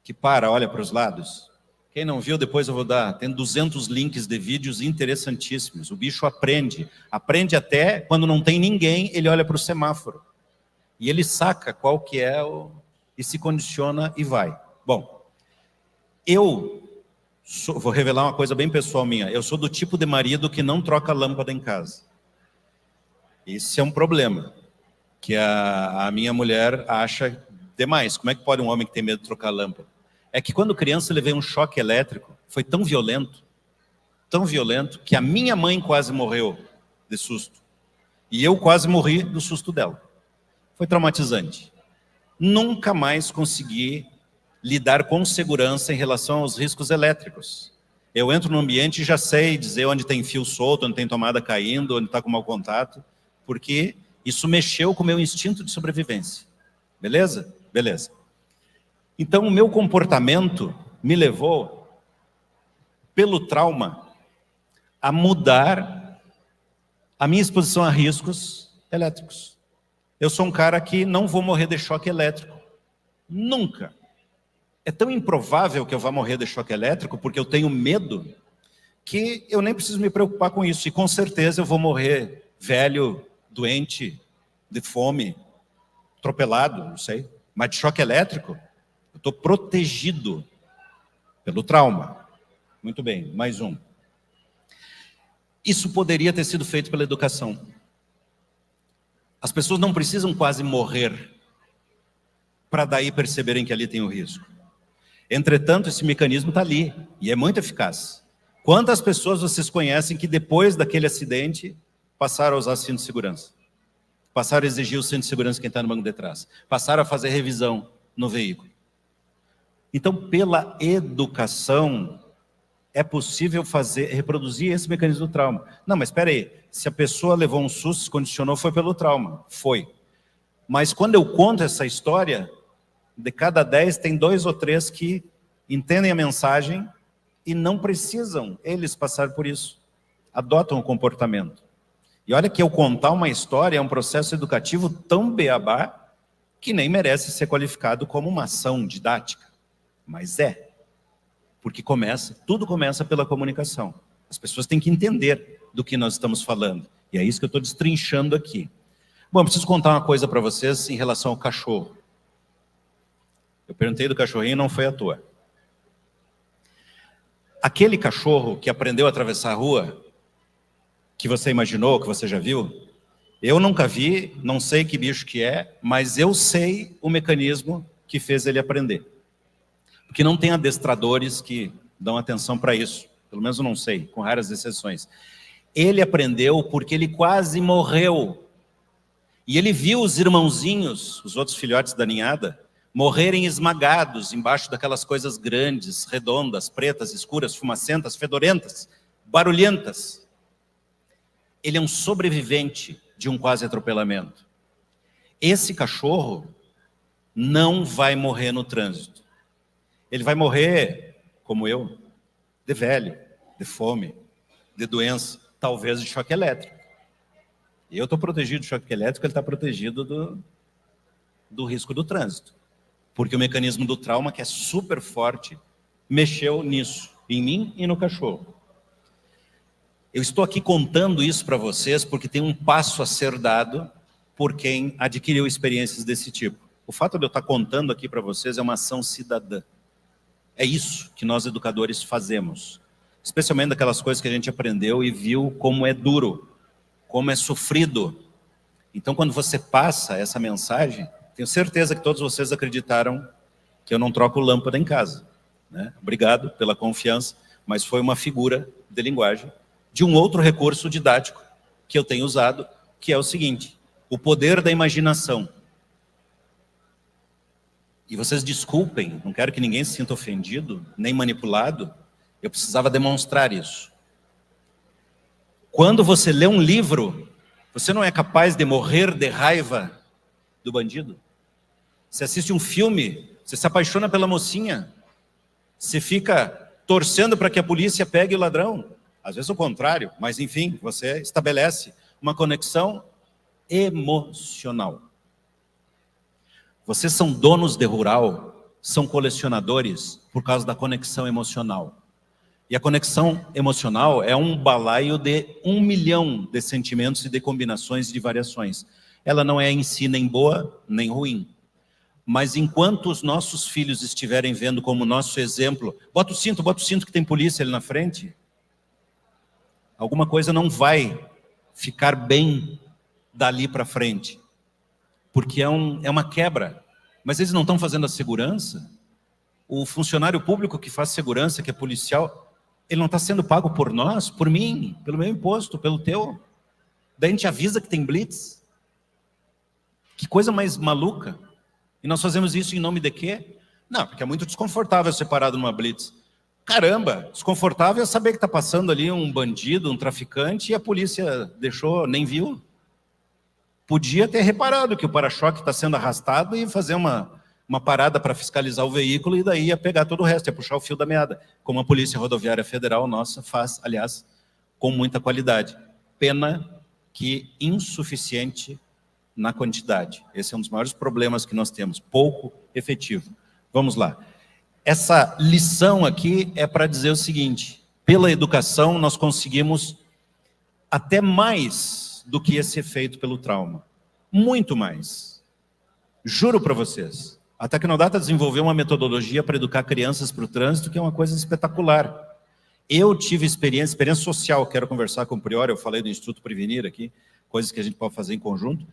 Que para, olha para os lados? Quem não viu, depois eu vou dar. Tem 200 links de vídeos interessantíssimos. O bicho aprende. Aprende até quando não tem ninguém, ele olha para o semáforo. E ele saca qual que é e se condiciona e vai. Bom, vou revelar uma coisa bem pessoal minha. Eu sou do tipo de marido que não troca lâmpada em casa. Esse é um problema, que a minha mulher acha demais. Como é que pode um homem que tem medo de trocar lâmpada? É que quando criança ele veio um choque elétrico, foi tão violento, que a minha mãe quase morreu de susto. E eu quase morri do susto dela. Foi traumatizante. Nunca mais consegui lidar com segurança em relação aos riscos elétricos. Eu entro no ambiente e já sei dizer onde tem fio solto, onde tem tomada caindo, onde está com mau contato, porque isso mexeu com o meu instinto de sobrevivência. Beleza? Beleza. Então, o meu comportamento me levou, pelo trauma, a mudar a minha exposição a riscos elétricos. Eu sou um cara que não vou morrer de choque elétrico. Nunca. É tão improvável que eu vá morrer de choque elétrico, porque eu tenho medo, que eu nem preciso me preocupar com isso. E com certeza eu vou morrer velho, doente, de fome, atropelado, não sei. Mas de choque elétrico, eu estou protegido pelo trauma. Muito bem, mais um. Isso poderia ter sido feito pela educação. As pessoas não precisam quase morrer para daí perceberem que ali tem o risco. Entretanto, esse mecanismo está ali e é muito eficaz. Quantas pessoas vocês conhecem que depois daquele acidente passaram a usar cinto de segurança? Passaram a exigir o cinto de segurança quem está no banco de trás? Passaram a fazer revisão no veículo? Então, pela educação, é possível reproduzir esse mecanismo do trauma. Não, mas espera aí, se a pessoa levou um susto, se condicionou, foi pelo trauma. Foi. Mas quando eu conto essa história, de cada 10 tem 2 ou 3 que entendem a mensagem e não precisam eles passar por isso. Adotam o comportamento. E olha que eu contar uma história é um processo educativo tão beabá que nem merece ser qualificado como uma ação didática. Mas é. Porque tudo começa pela comunicação. As pessoas têm que entender do que nós estamos falando. E é isso que eu estou destrinchando aqui. Bom, eu preciso contar uma coisa para vocês em relação ao cachorro. Eu perguntei do cachorrinho e não foi à toa. Aquele cachorro que aprendeu a atravessar a rua, que você imaginou, que você já viu, eu nunca vi, não sei que bicho que é, mas eu sei o mecanismo que fez ele aprender. Porque não tem adestradores que dão atenção para isso. Pelo menos eu não sei, com raras exceções. Ele aprendeu porque ele quase morreu. E ele viu os irmãozinhos, os outros filhotes da ninhada, morrerem esmagados embaixo daquelas coisas grandes, redondas, pretas, escuras, fumacentas, fedorentas, barulhentas. Ele é um sobrevivente de um quase atropelamento. Esse cachorro não vai morrer no trânsito. Ele vai morrer, como eu, de velho, de fome, de doença, talvez de choque elétrico. E eu estou protegido do choque elétrico, ele está protegido do risco do trânsito. Porque o mecanismo do trauma, que é super forte, mexeu nisso, em mim e no cachorro. Eu estou aqui contando isso para vocês porque tem um passo a ser dado por quem adquiriu experiências desse tipo. O fato de eu estar contando aqui para vocês é uma ação cidadã. É isso que nós educadores fazemos. Especialmente daquelas coisas que a gente aprendeu e viu como é duro, como é sofrido. Então, quando você passa essa mensagem, tenho certeza que todos vocês acreditaram que eu não troco lâmpada em casa, né? Obrigado pela confiança, mas foi uma figura de linguagem de um outro recurso didático que eu tenho usado, que é o seguinte: o poder da imaginação. E vocês desculpem, não quero que ninguém se sinta ofendido, nem manipulado, eu precisava demonstrar isso. Quando você lê um livro, você não é capaz de morrer de raiva do bandido? Você assiste um filme, você se apaixona pela mocinha, você fica torcendo para que a polícia pegue o ladrão. Às vezes o contrário, mas enfim, você estabelece uma conexão emocional. Vocês são donos de rural, são colecionadores por causa da conexão emocional. E a conexão emocional é um balaio de 1 milhão de sentimentos e de combinações e de variações. Ela não é em si nem boa, nem ruim. Mas enquanto os nossos filhos estiverem vendo como nosso exemplo, bota o cinto que tem polícia ali na frente, alguma coisa não vai ficar bem dali para frente. Porque é uma quebra. Mas eles não estão fazendo a segurança? O funcionário público que faz segurança, que é policial, ele não está sendo pago por nós, por mim, pelo meu imposto, pelo teu. Daí a gente avisa que tem blitz. Que coisa mais maluca. E nós fazemos isso em nome de quê? Não, porque é muito desconfortável ser parado numa blitz. Caramba, desconfortável é saber que está passando ali um bandido, um traficante, e a polícia deixou, nem viu. Podia ter reparado que o para-choque está sendo arrastado e fazer uma parada para fiscalizar o veículo e daí ia pegar todo o resto, ia puxar o fio da meada, como a Polícia Rodoviária Federal nossa faz, aliás, com muita qualidade. Pena que insuficiente na quantidade. Esse é um dos maiores problemas que nós temos, pouco efetivo. Vamos lá. Essa lição aqui é para dizer o seguinte: pela educação nós conseguimos até mais do que esse efeito pelo trauma. Muito mais. Juro para vocês. A Tecnodata desenvolveu uma metodologia para educar crianças para o trânsito que é uma coisa espetacular. Eu tive experiência social, quero conversar com o Prior, eu falei do Instituto Prevenir aqui, coisas que a gente pode fazer em conjunto.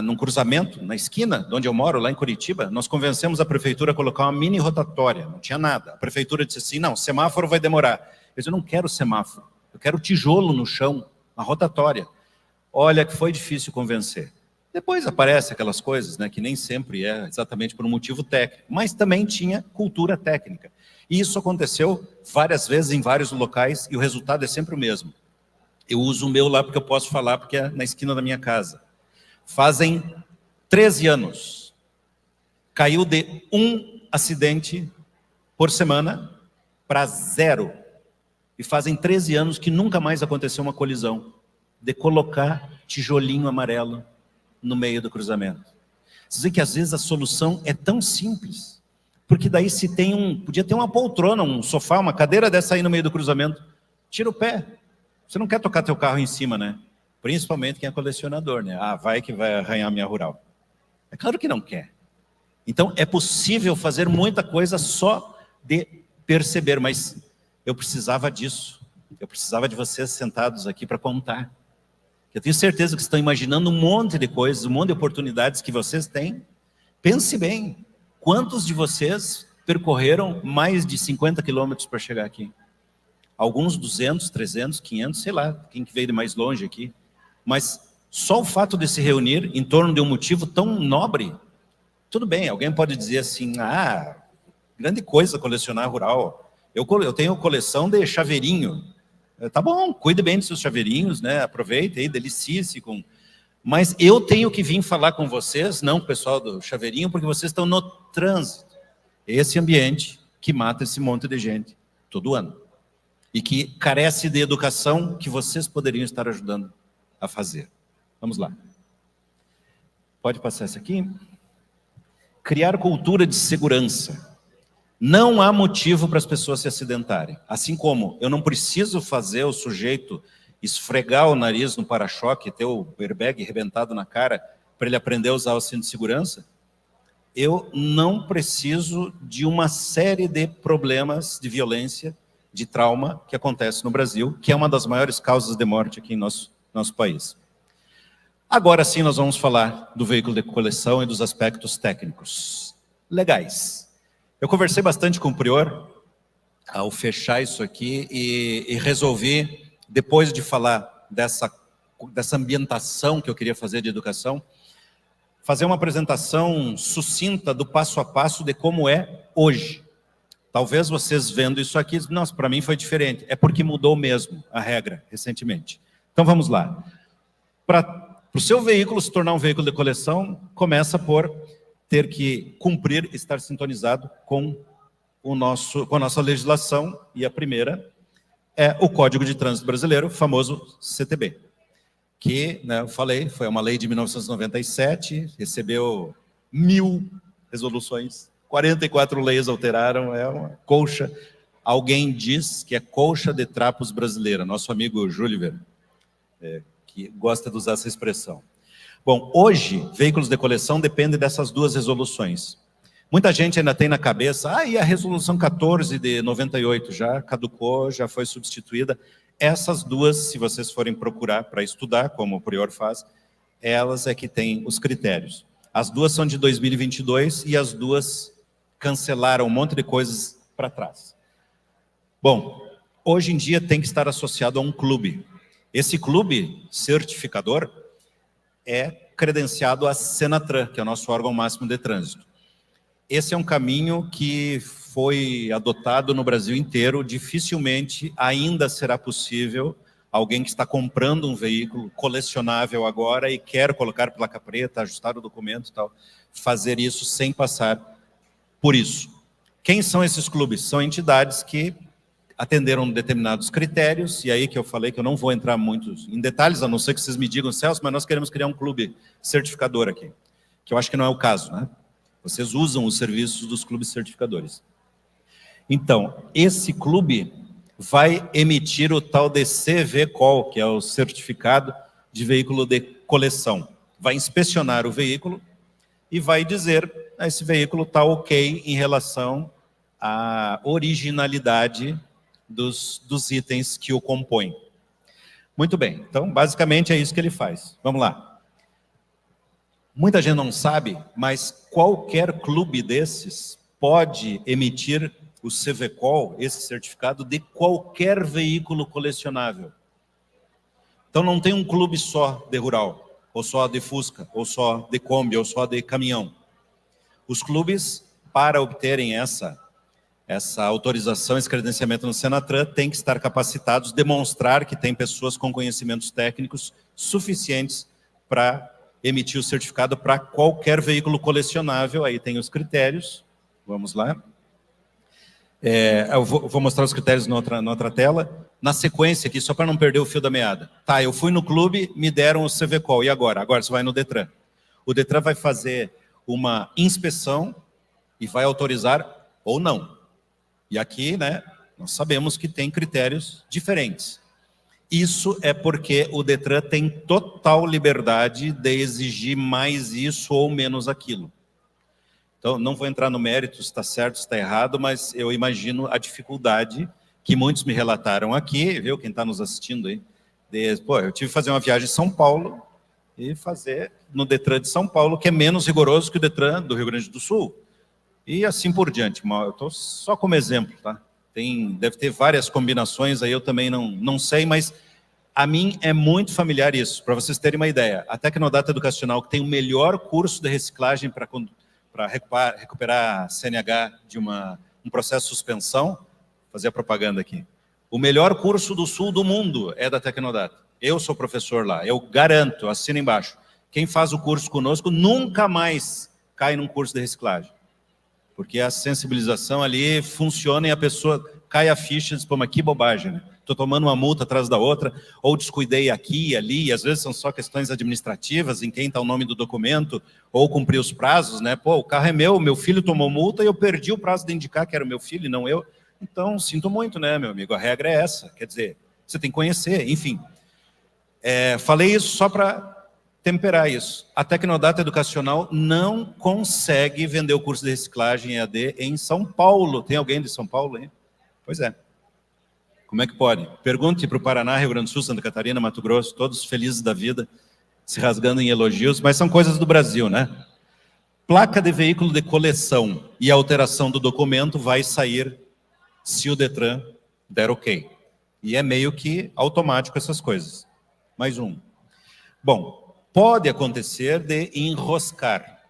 Num cruzamento, na esquina, de onde eu moro, lá em Curitiba, nós convencemos a prefeitura a colocar uma mini rotatória, não tinha nada. A prefeitura disse assim: não, semáforo vai demorar. Eu disse: eu não quero semáforo, eu quero tijolo no chão, uma rotatória. Olha que foi difícil convencer. Depois aparecem aquelas coisas, né, que nem sempre é exatamente por um motivo técnico, mas também tinha cultura técnica. E isso aconteceu várias vezes em vários locais e o resultado é sempre o mesmo. Eu uso o meu lá porque eu posso falar, porque é na esquina da minha casa. Fazem 13 anos. Caiu de 1 acidente por semana para 0. E fazem 13 anos que nunca mais aconteceu uma colisão de colocar tijolinho amarelo no meio do cruzamento. Vocês veem que às vezes a solução é tão simples, porque daí se tem podia ter uma poltrona, um sofá, uma cadeira dessa aí no meio do cruzamento, tira o pé. Você não quer tocar teu carro em cima, né? Principalmente quem é colecionador, né? Ah, vai que vai arranhar minha rural. É claro que não quer. Então é possível fazer muita coisa só de perceber, mas eu precisava disso. Eu precisava de vocês sentados aqui para contar. Eu tenho certeza que estão imaginando um monte de coisas, um monte de oportunidades que vocês têm. Pense bem, quantos de vocês percorreram mais de 50 quilômetros para chegar aqui? Alguns 200, 300, 500, sei lá, quem que veio de mais longe aqui. Mas só o fato de se reunir em torno de um motivo tão nobre, tudo bem, alguém pode dizer assim: ah, grande coisa colecionar rural. Eu tenho coleção de chaveirinho. Tá bom, cuide bem dos seus chaveirinhos, né? Aproveite aí, delicie-se com... Mas eu tenho que vir falar com vocês, não com o pessoal do chaveirinho, porque vocês estão no trânsito. Esse ambiente que mata esse monte de gente todo ano. E que carece de educação que vocês poderiam estar ajudando a fazer. Vamos lá. Pode passar essa aqui? Criar cultura de segurança. Não há motivo para as pessoas se acidentarem. Assim como eu não preciso fazer o sujeito esfregar o nariz no para-choque, ter o airbag arrebentado na cara, para ele aprender a usar o cinto de segurança, eu não preciso de uma série de problemas de violência, de trauma que acontece no Brasil, que é uma das maiores causas de morte aqui em nosso país. Agora sim nós vamos falar do veículo de coleção e dos aspectos técnicos legais. Eu conversei bastante com o Prior ao fechar isso aqui e resolvi, depois de falar dessa ambientação que eu queria fazer de educação, fazer uma apresentação sucinta do passo a passo de como é hoje. Talvez vocês vendo isso aqui, nossa, para mim foi diferente. É porque mudou mesmo a regra recentemente. Então vamos lá. Para o seu veículo se tornar um veículo de coleção, começa por ter que cumprir, estar sintonizado com a nossa legislação, e a primeira é o Código de Trânsito Brasileiro, o famoso CTB, que, né, eu falei, foi uma lei de 1997, recebeu 1000 resoluções, 44 leis alteraram, é uma colcha. Alguém diz que é colcha de trapos brasileira, nosso amigo Júlio, que gosta de usar essa expressão. Bom, hoje, veículos de coleção dependem dessas duas resoluções. Muita gente ainda tem na cabeça, e a resolução 14 de 98 já caducou, já foi substituída. Essas duas, se vocês forem procurar para estudar, como o Prior faz, elas é que têm os critérios. As duas são de 2022 e as duas cancelaram um monte de coisas para trás. Bom, hoje em dia tem que estar associado a um clube. Esse clube certificador é credenciado à Senatran, que é o nosso órgão máximo de trânsito. Esse é um caminho que foi adotado no Brasil inteiro. Dificilmente ainda será possível alguém que está comprando um veículo colecionável agora e quer colocar placa preta, ajustar o documento e tal, fazer isso sem passar por isso. Quem são esses clubes? São entidades que atenderam determinados critérios, e aí que eu falei que eu não vou entrar muito em detalhes, a não ser que vocês me digam, Celso, mas nós queremos criar um clube certificador aqui, que eu acho que não é o caso, né? Vocês usam os serviços dos clubes certificadores. Então, esse clube vai emitir o tal de CVCOL, que é o certificado de veículo de coleção. Vai inspecionar o veículo e vai dizer, esse veículo está ok em relação à originalidade dos itens que o compõem. Muito bem, então basicamente é isso que ele faz. Vamos lá. Muita gente não sabe, mas qualquer clube desses pode emitir o CVCOL, esse certificado, de qualquer veículo colecionável. Então não tem um clube só de rural, ou só de Fusca, ou só de Kombi, ou só de caminhão. Os clubes, para obterem essa autorização, esse credenciamento no Senatran, têm que estar capacitados, demonstrar que tem pessoas com conhecimentos técnicos suficientes para emitir o certificado para qualquer veículo colecionável. Aí tem os critérios, vamos lá. Eu vou mostrar os critérios na outra tela. Na sequência aqui, só para não perder o fio da meada. Tá, eu fui no clube, me deram o CVCOL, e agora? Agora você vai no Detran. O Detran vai fazer uma inspeção e vai autorizar ou não. E aqui, né, nós sabemos que tem critérios diferentes. Isso é porque o Detran tem total liberdade de exigir mais isso ou menos aquilo. Então, não vou entrar no mérito se está certo, se está errado, mas eu imagino a dificuldade que muitos me relataram aqui, viu, quem está nos assistindo aí. Eu tive que fazer uma viagem em São Paulo e fazer no Detran de São Paulo, que é menos rigoroso que o Detran do Rio Grande do Sul. E assim por diante. Eu estou só como exemplo, tá? Deve ter várias combinações aí, eu também não sei, mas a mim é muito familiar isso. Para vocês terem uma ideia, a Tecnodata Educacional, que tem o melhor curso de reciclagem para recuperar a CNH de um processo de suspensão, fazer a propaganda aqui. O melhor curso do sul do mundo é da Tecnodata. Eu sou professor lá, eu garanto, assino embaixo. Quem faz o curso conosco nunca mais cai num curso de reciclagem. Porque a sensibilização ali funciona e a pessoa cai a ficha e diz, pô, mas que bobagem, né? Estou tomando uma multa atrás da outra, ou descuidei aqui e ali, e às vezes são só questões administrativas, em quem está o nome do documento, ou cumprir os prazos, né? Pô, o carro é meu filho tomou multa e eu perdi o prazo de indicar que era o meu filho e não eu. Então, sinto muito, né, meu amigo? A regra é essa, quer dizer, você tem que conhecer, enfim. Falei isso só para temperar isso. A Tecnodata Educacional não consegue vender o curso de reciclagem EAD em São Paulo. Tem alguém de São Paulo aí? Pois é. Como é que pode? Pergunte para o Paraná, Rio Grande do Sul, Santa Catarina, Mato Grosso, todos felizes da vida, se rasgando em elogios, mas são coisas do Brasil, né? Placa de veículo de coleção e alteração do documento vai sair se o Detran der ok. E é meio que automático essas coisas. Mais um. Bom, pode acontecer de enroscar.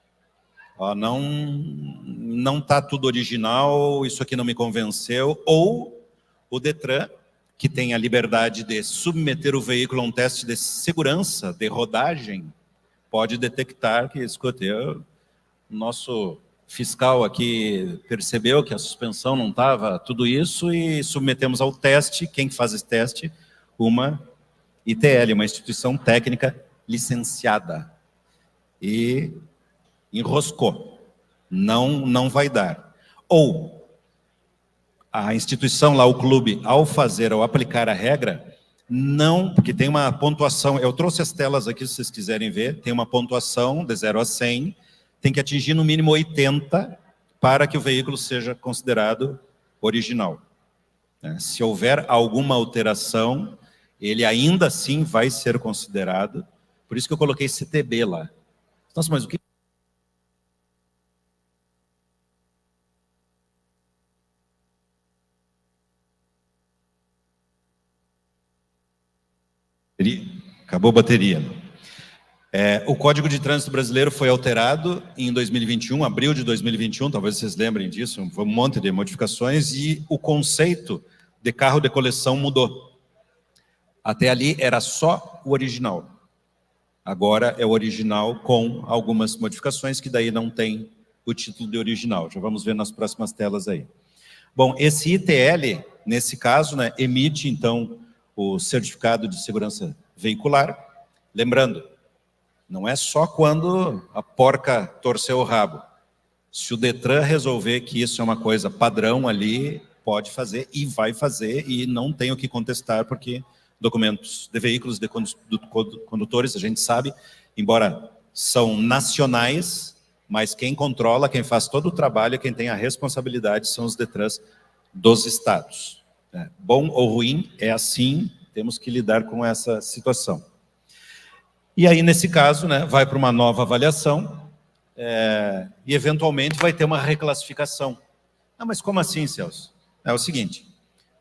Ó, não está tudo original, isso aqui não me convenceu. Ou o Detran, que tem a liberdade de submeter o veículo a um teste de segurança, de rodagem, pode detectar que, escute, o nosso fiscal aqui percebeu que a suspensão não estava tudo isso e submetemos ao teste. Quem faz esse teste? Uma ITL, uma instituição técnica licenciada. E enroscou. Não vai dar. Ou a instituição lá, o clube, ao aplicar a regra, não, porque tem uma pontuação, eu trouxe as telas aqui se vocês quiserem ver, tem uma pontuação de 0 a 100, tem que atingir no mínimo 80 para que o veículo seja considerado original. Se houver alguma alteração, ele ainda assim vai ser considerado, por isso que eu coloquei CTB lá. Nossa, mas o que... Acabou a bateria. O Código de Trânsito Brasileiro foi alterado em 2021, abril de 2021, talvez vocês lembrem disso, foi um monte de modificações, e o conceito de carro de coleção mudou. Até ali era só o original. Agora é o original com algumas modificações, que daí não tem o título de original. Já vamos ver nas próximas telas aí. Bom, esse ITL, nesse caso, né, emite, então, o certificado de segurança veicular. Lembrando, não é só quando a porca torceu o rabo. Se o Detran resolver que isso é uma coisa padrão ali, pode fazer e vai fazer, e não tem o que contestar, porque documentos de veículos de condutores, a gente sabe, embora são nacionais, mas quem controla, quem faz todo o trabalho, quem tem a responsabilidade são os Detrans dos estados. Bom ou ruim, é assim, temos que lidar com essa situação. E aí, nesse caso, né, vai para uma nova avaliação e, eventualmente, vai ter uma reclassificação. Ah, mas como assim, Celso? É o seguinte,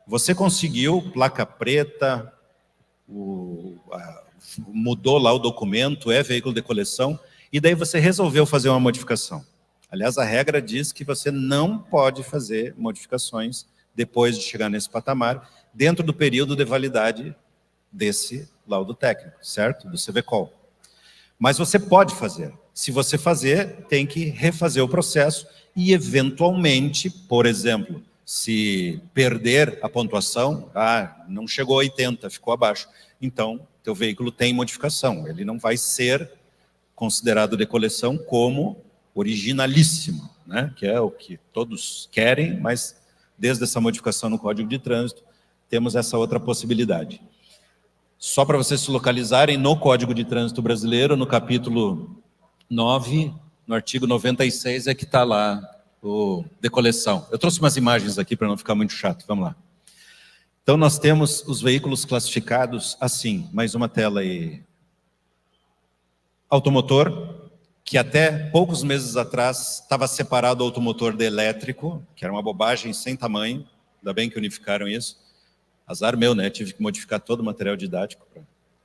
você conseguiu placa preta, mudou lá o documento, é veículo de coleção, e daí você resolveu fazer uma modificação. Aliás, a regra diz que você não pode fazer modificações depois de chegar nesse patamar, dentro do período de validade desse laudo técnico, certo? Do CVCOL. Mas você pode fazer. Se você fazer, tem que refazer o processo e, eventualmente, por exemplo, se perder a pontuação, não chegou a 80, ficou abaixo, então, teu veículo tem modificação. Ele não vai ser considerado de coleção como originalíssimo, né? Que é o que todos querem, mas desde essa modificação no Código de Trânsito, temos essa outra possibilidade. Só para vocês se localizarem, no Código de Trânsito Brasileiro, no capítulo 9, no artigo 96, é que está lá o de coleção. Eu trouxe umas imagens aqui para não ficar muito chato, vamos lá. Então, nós temos os veículos classificados assim, mais uma tela aí. Automotor, que até poucos meses atrás estava separado o automotor de elétrico, que era uma bobagem sem tamanho, ainda bem que unificaram isso. Azar meu, né? Tive que modificar todo o material didático.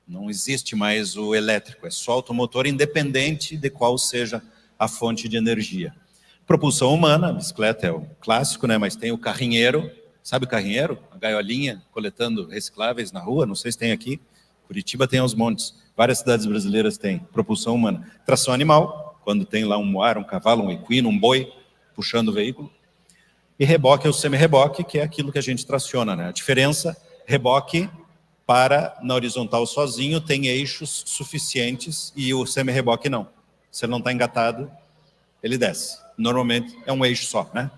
Não existe mais o elétrico, é só automotor, independente de qual seja a fonte de energia. Propulsão humana, a bicicleta é o clássico, né? Mas tem o carrinheiro, sabe o carrinheiro? A gaiolinha coletando recicláveis na rua, não sei se tem aqui. Curitiba tem aos montes, várias cidades brasileiras têm propulsão humana. Tração animal, quando tem lá um moar, um cavalo, um equino, um boi puxando o veículo. E reboque é o semi-reboque, que é aquilo que a gente traciona, né? A diferença, reboque para na horizontal sozinho tem eixos suficientes e o semi-reboque não. Se ele não está engatado, ele desce. Normalmente é um eixo só, né?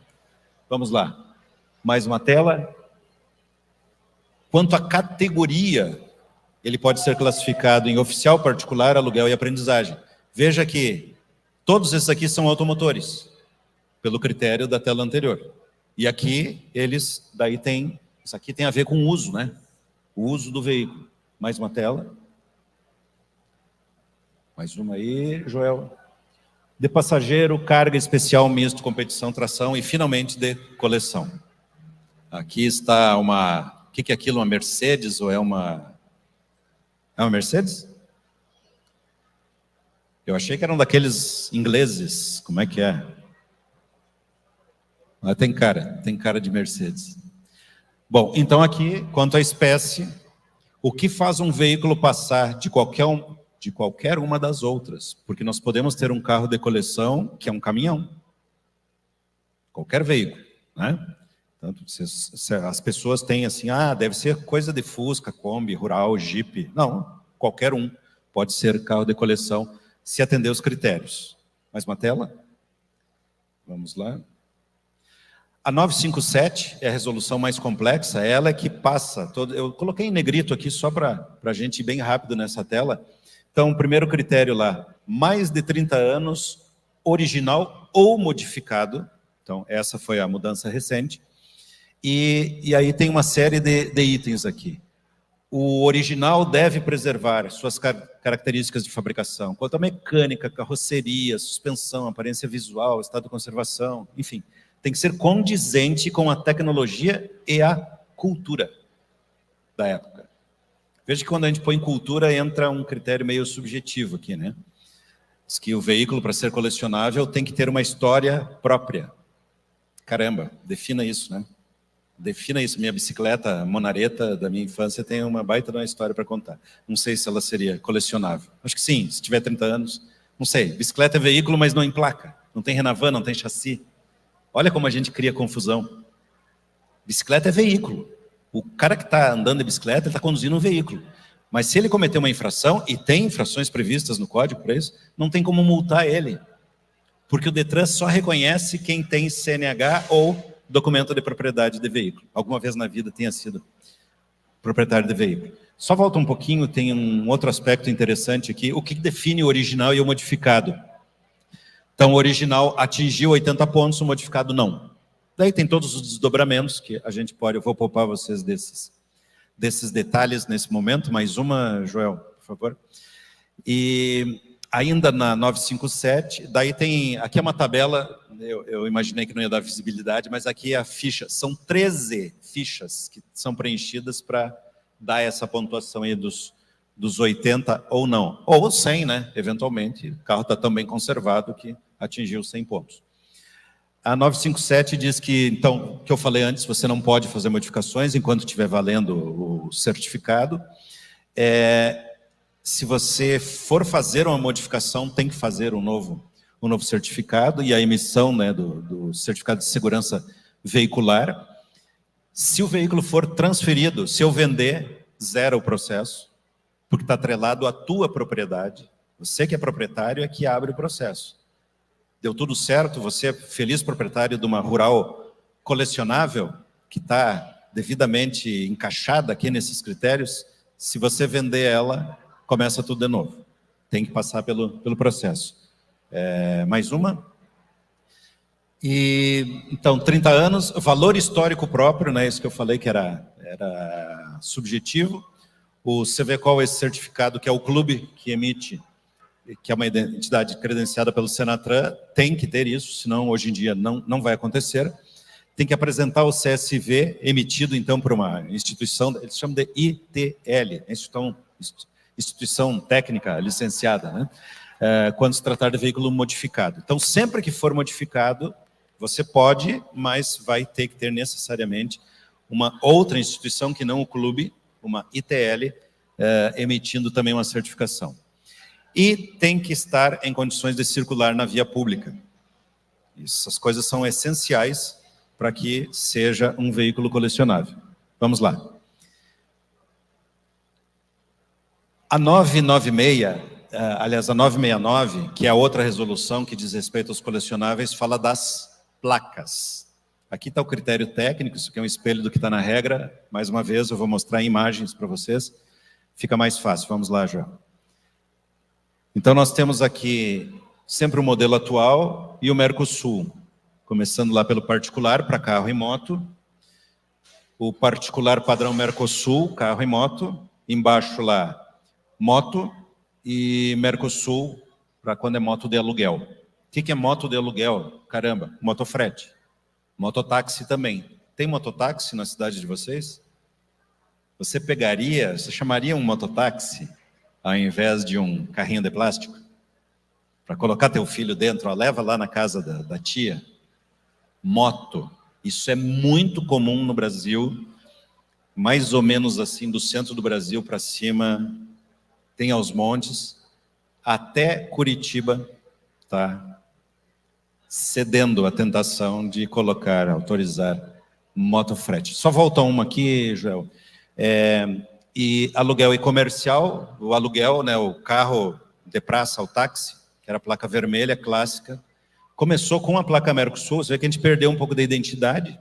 Vamos lá. Mais uma tela. Quanto à categoria ele pode ser classificado em oficial, particular, aluguel e aprendizagem. Veja que todos esses aqui são automotores, pelo critério da tela anterior. E aqui, eles, daí tem, isso aqui tem a ver com o uso, né? O uso do veículo. Mais uma tela. Mais uma aí, Joel. De passageiro, carga especial, misto, competição, tração e, finalmente, de coleção. Aqui está uma... O que é aquilo? Uma Mercedes ou é uma... É uma Mercedes? Eu achei que era um daqueles ingleses. Como é que é? Ah, tem cara de Mercedes. Bom, então aqui, quanto à espécie, o que faz um veículo passar de qualquer uma das outras? Porque nós podemos ter um carro de coleção que é um caminhão. Qualquer veículo, né? Tanto se as pessoas têm assim, deve ser coisa de Fusca, Kombi, Rural, Jeep. Não, qualquer um pode ser carro de coleção se atender os critérios. Mais uma tela? Vamos lá. A 957 é a resolução mais complexa, ela é que passa, eu coloquei em negrito aqui só para a gente ir bem rápido nessa tela. Então, o primeiro critério lá, mais de 30 anos, original ou modificado. Então, essa foi a mudança recente. E aí tem uma série de itens aqui. O original deve preservar suas características de fabricação, quanto à mecânica, carroceria, suspensão, aparência visual, estado de conservação, enfim. Tem que ser condizente com a tecnologia e a cultura da época. Veja que quando a gente põe cultura, entra um critério meio subjetivo aqui, né? Diz que o veículo, para ser colecionável, tem que ter uma história própria. Caramba, defina isso, né? Defina isso. Minha bicicleta Monareta da minha infância tem uma baita de uma história para contar. Não sei se ela seria colecionável. Acho que sim, se tiver 30 anos. Não sei, bicicleta é veículo, mas não emplaca. Não tem renavan, não tem chassi. Olha como a gente cria confusão. Bicicleta é veículo. O cara que está andando de bicicleta está conduzindo um veículo. Mas se ele cometer uma infração, e tem infrações previstas no código para isso, não tem como multar ele. Porque o Detran só reconhece quem tem CNH ou documento de propriedade de veículo. Alguma vez na vida tenha sido proprietário de veículo. Só volta um pouquinho, tem um outro aspecto interessante aqui. O que define o original e o modificado? Então, o original atingiu 80 pontos, o modificado não. Daí tem todos os desdobramentos que a gente pode... Eu vou poupar vocês desses detalhes nesse momento. Mais uma, Joel, por favor. E ainda na 957, daí tem... Aqui é uma tabela, eu imaginei que não ia dar visibilidade, mas aqui é a ficha. São 13 fichas que são preenchidas para dar essa pontuação aí dos 80 ou não. Ou 100, né? Eventualmente, o carro está tão bem conservado que atingiu 100 pontos. A 957 diz que, então, que eu falei antes, você não pode fazer modificações enquanto estiver valendo o certificado. Se você for fazer uma modificação, tem que fazer um novo certificado e a emissão, né, do certificado de segurança veicular. Se o veículo for transferido, se eu vender, zera o processo, porque está atrelado à tua propriedade. Você que é proprietário é que abre o processo. Deu tudo certo, você é feliz proprietário de uma rural colecionável, que está devidamente encaixada aqui nesses critérios, se você vender ela, começa tudo de novo. Tem que passar pelo processo. Mais uma. E, então, 30 anos, valor histórico próprio, né, isso que eu falei que era subjetivo. Você vê qual é esse certificado, que é o clube que emite, que é uma entidade credenciada pelo Senatran, tem que ter isso, senão hoje em dia não vai acontecer. Tem que apresentar o CSV emitido, então, por uma instituição, eles chamam de ITL, instituição técnica licenciada, né? Quando se tratar de veículo modificado. Então, sempre que for modificado, você pode, mas vai ter que ter necessariamente uma outra instituição que não o clube, uma ITL, emitindo também uma certificação. E tem que estar em condições de circular na via pública. Essas coisas são essenciais para que seja um veículo colecionável. Vamos lá. A 996, aliás, a 969, que é a outra resolução que diz respeito aos colecionáveis, fala das placas. Aqui está o critério técnico, isso aqui é um espelho do que está na regra. Mais uma vez, eu vou mostrar imagens para vocês. Fica mais fácil. Vamos lá, João. Então, nós temos aqui sempre o modelo atual e o Mercosul. Começando lá pelo particular, para carro e moto. O particular padrão Mercosul, carro e moto. Embaixo lá, moto e Mercosul, para quando é moto de aluguel. O que é moto de aluguel? Caramba, motofrete. Mototáxi também. Tem mototáxi na cidade de vocês? Você chamaria um mototáxi ao invés de um carrinho de plástico? Para colocar teu filho dentro, ó, leva lá na casa da tia. Moto. Isso é muito comum no Brasil, mais ou menos assim, do centro do Brasil para cima, tem aos montes, até Curitiba, tá cedendo a tentação de autorizar motofrete. Só volta uma aqui, Joel. E aluguel e comercial, o aluguel, né, o carro de praça, o táxi, que era a placa vermelha clássica, começou com a placa Mercosul. Você vê que a gente perdeu um pouco da identidade.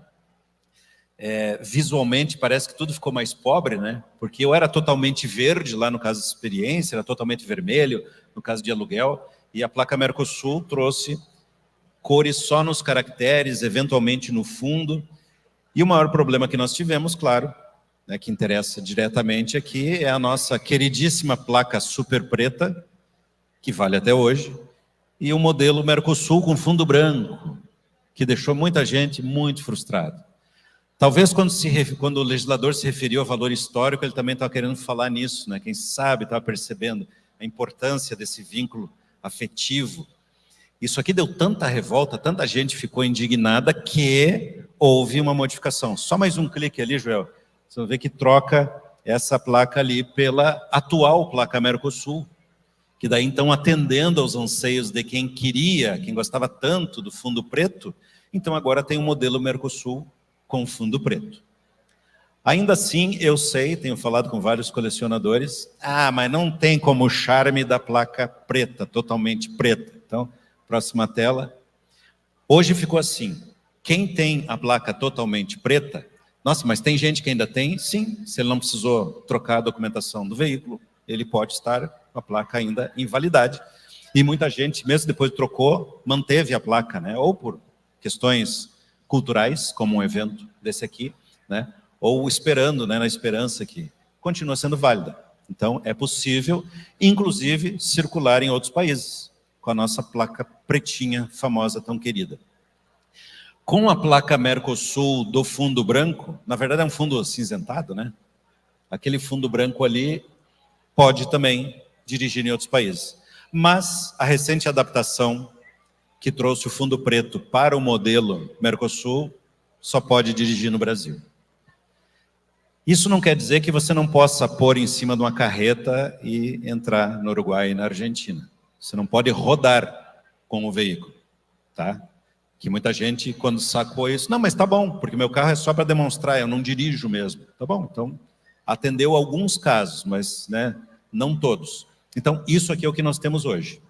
Visualmente parece que tudo ficou mais pobre, né? Porque eu era totalmente verde lá no caso de experiência, era totalmente vermelho no caso de aluguel, e a placa Mercosul trouxe cores só nos caracteres, eventualmente no fundo. E o maior problema que nós tivemos, claro, né, que interessa diretamente aqui, é a nossa queridíssima placa super preta, que vale até hoje, e o modelo Mercosul com fundo branco, que deixou muita gente muito frustrada. Talvez quando o legislador se referiu ao valor histórico, ele também estava querendo falar nisso, né? Quem sabe estava percebendo a importância desse vínculo afetivo. Isso aqui deu tanta revolta, tanta gente ficou indignada que houve uma modificação. Só mais um clique ali, Joel. Você vai ver que troca essa placa ali pela atual placa Mercosul, que daí então, atendendo aos anseios de quem gostava tanto do fundo preto, então agora tem um modelo Mercosul com fundo preto. Ainda assim, eu sei, tenho falado com vários colecionadores, mas não tem como o charme da placa preta, totalmente preta. Então, próxima tela. Hoje ficou assim, quem tem a placa totalmente preta, nossa, mas tem gente que ainda tem? Sim, se ele não precisou trocar a documentação do veículo, ele pode estar com a placa ainda em validade. E muita gente, mesmo depois trocou, manteve a placa, né? Ou por questões culturais, como um evento desse aqui, né? Ou esperando, né, na esperança que continua sendo válida. Então, é possível, inclusive, circular em outros países, com a nossa placa pretinha, famosa, tão querida. Com a placa Mercosul do fundo branco, na verdade é um fundo acinzentado, né? Aquele fundo branco ali pode também dirigir em outros países. Mas a recente adaptação que trouxe o fundo preto para o modelo Mercosul só pode dirigir no Brasil. Isso não quer dizer que você não possa pôr em cima de uma carreta e entrar no Uruguai e na Argentina. Você não pode rodar com o veículo, tá? Que muita gente, quando sacou isso, não, mas tá bom, porque meu carro é só para demonstrar, eu não dirijo mesmo. Tá bom, então atendeu alguns casos, mas, né, não todos. Então, isso aqui é o que nós temos hoje.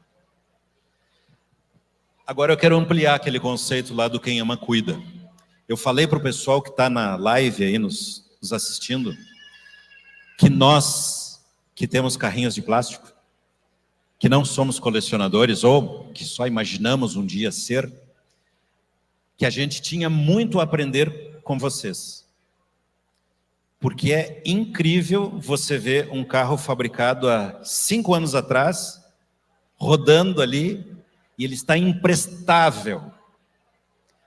Agora eu quero ampliar aquele conceito lá do quem ama cuida. Eu falei para o pessoal que está na live aí, nos assistindo, que nós, que temos carrinhos de plástico, que não somos colecionadores, ou que só imaginamos um dia ser, que a gente tinha muito a aprender com vocês. Porque é incrível você ver um carro fabricado há 5 anos atrás, rodando ali, e ele está imprestável,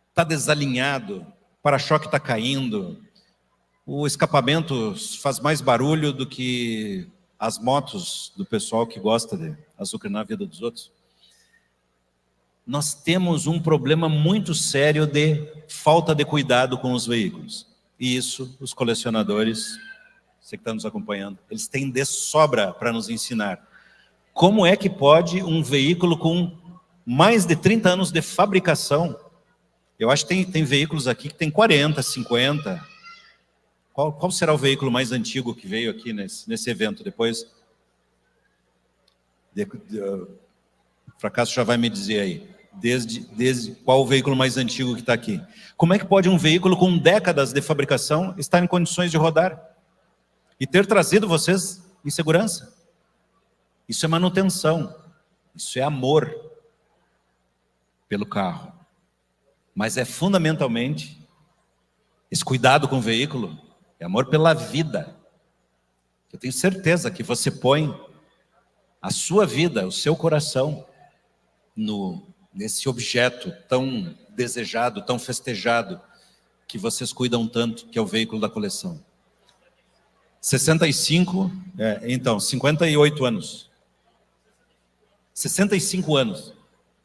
está desalinhado, o para-choque está caindo, o escapamento faz mais barulho do que as motos do pessoal que gosta de azucrinar a vida dos outros. Nós temos um problema muito sério de falta de cuidado com os veículos. E isso, os colecionadores, você que está nos acompanhando, eles têm de sobra para nos ensinar. Como é que pode um veículo com mais de 30 anos de fabricação, eu acho que tem veículos aqui que tem 40, 50. Qual será o veículo mais antigo que veio aqui nesse evento? Depois, o Fracasso já vai me dizer aí, desde qual o veículo mais antigo que está aqui. Como é que pode um veículo com décadas de fabricação estar em condições de rodar? E ter trazido vocês e segurança. Isso é manutenção. Isso é amor pelo carro. Mas é fundamentalmente esse cuidado com o veículo, é amor pela vida. Eu tenho certeza que você põe a sua vida, o seu coração, nesse objeto tão desejado, tão festejado, que vocês cuidam tanto, que é o veículo da coleção. 58 anos. 65 anos.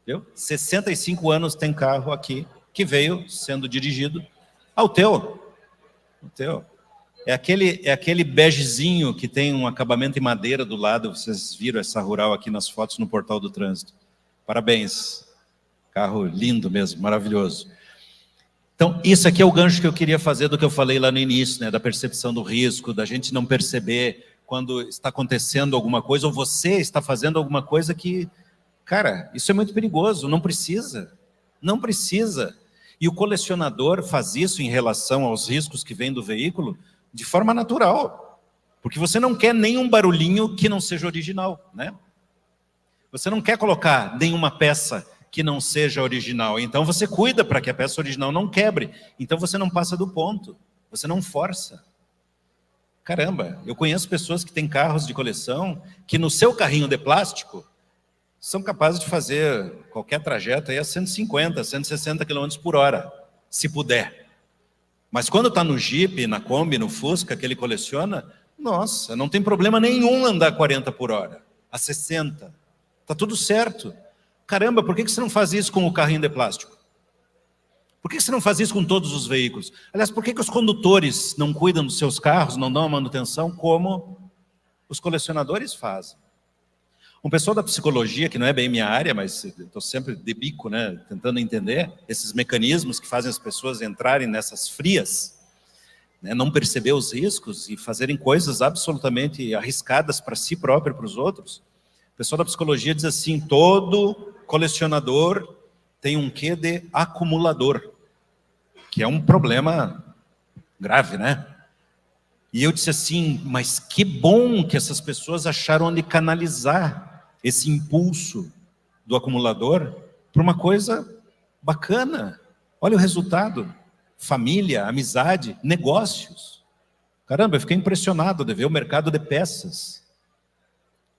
Viu? 65 anos tem carro aqui, que veio sendo dirigido ao teu. É aquele begezinho que tem um acabamento em madeira do lado. Vocês viram essa rural aqui nas fotos no Portal do Trânsito. Parabéns. Carro lindo mesmo, maravilhoso. Então, isso aqui é o gancho que eu queria fazer do que eu falei lá no início, né, da percepção do risco, da gente não perceber quando está acontecendo alguma coisa, ou você está fazendo alguma coisa que, cara, isso é muito perigoso, não precisa. E o colecionador faz isso em relação aos riscos que vêm do veículo de forma natural, porque você não quer nenhum barulhinho que não seja original, né? Você não quer colocar nenhuma peça que não seja original, então você cuida para que a peça original não quebre, então você não passa do ponto, você não força. Caramba, eu conheço pessoas que têm carros de coleção que no seu carrinho de plástico são capazes de fazer qualquer trajeto aí a 150, 160 km por hora, se puder. Mas quando está no Jeep, na Kombi, no Fusca, que ele coleciona, nossa, não tem problema nenhum andar 40 por hora, a 60. Está tudo certo. Caramba, por que você não faz isso com o carrinho de plástico? Por que você não faz isso com todos os veículos? Aliás, por que os condutores não cuidam dos seus carros, não dão a manutenção como os colecionadores fazem? Um pessoal da psicologia, que não é bem minha área, mas estou sempre de bico, né, tentando entender esses mecanismos que fazem as pessoas entrarem nessas frias, né, não perceber os riscos e fazerem coisas absolutamente arriscadas para si próprio e para os outros. O pessoal da psicologia diz assim, todo colecionador tem um quê de acumulador, que é um problema grave, né? E eu disse assim, mas que bom que essas pessoas acharam onde canalizar esse impulso do acumulador para uma coisa bacana. Olha o resultado, família, amizade, negócios. Caramba, eu fiquei impressionado de ver o mercado de peças,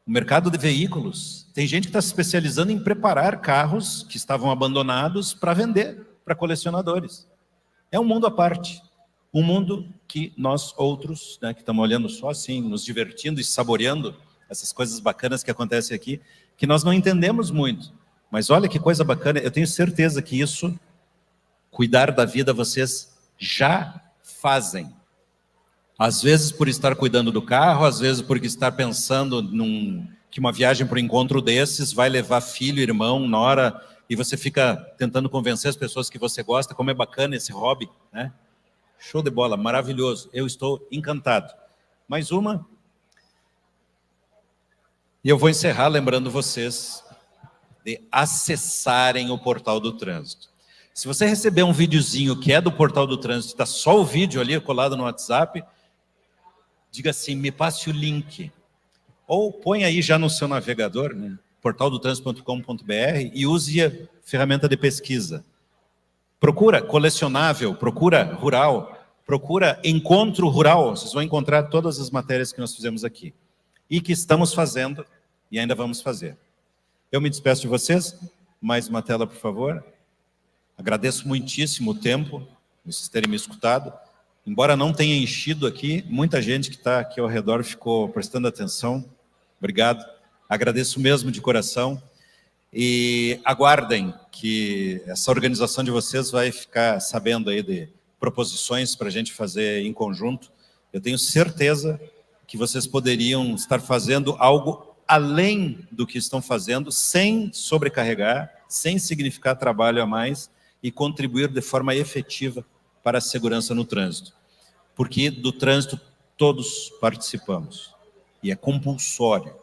o mercado de veículos. Tem gente que está se especializando em preparar carros que estavam abandonados para vender para colecionadores. É um mundo à parte. Um mundo que nós outros, né, que estamos olhando só assim, nos divertindo e saboreando essas coisas bacanas que acontecem aqui, que nós não entendemos muito. Mas olha que coisa bacana, eu tenho certeza que isso, cuidar da vida, vocês já fazem. Às vezes por estar cuidando do carro, às vezes por estar pensando que uma viagem para um encontro desses vai levar filho, irmão, nora, e você fica tentando convencer as pessoas que você gosta, como é bacana esse hobby, né? Show de bola, maravilhoso, eu estou encantado. Mais uma. E eu vou encerrar lembrando vocês de acessarem o Portal do Trânsito. Se você receber um videozinho que é do Portal do Trânsito, está só o vídeo ali colado no WhatsApp, diga assim, me passe o link. Ou põe aí já no seu navegador, né, portaldotrânsito.com.br, e use a ferramenta de pesquisa. Procura colecionável, procura rural, procura encontro rural. Vocês vão encontrar todas as matérias que nós fizemos aqui. E que estamos fazendo e ainda vamos fazer. Eu me despeço de vocês. Mais uma tela, por favor. Agradeço muitíssimo o tempo, vocês terem me escutado. Embora não tenha enchido aqui, muita gente que está aqui ao redor ficou prestando atenção. Obrigado. Agradeço mesmo de coração. E aguardem que essa organização de vocês vai ficar sabendo aí de proposições para a gente fazer em conjunto. Eu tenho certeza que vocês poderiam estar fazendo algo além do que estão fazendo, sem sobrecarregar, sem significar trabalho a mais e contribuir de forma efetiva para a segurança no trânsito. Porque do trânsito todos participamos e é compulsório.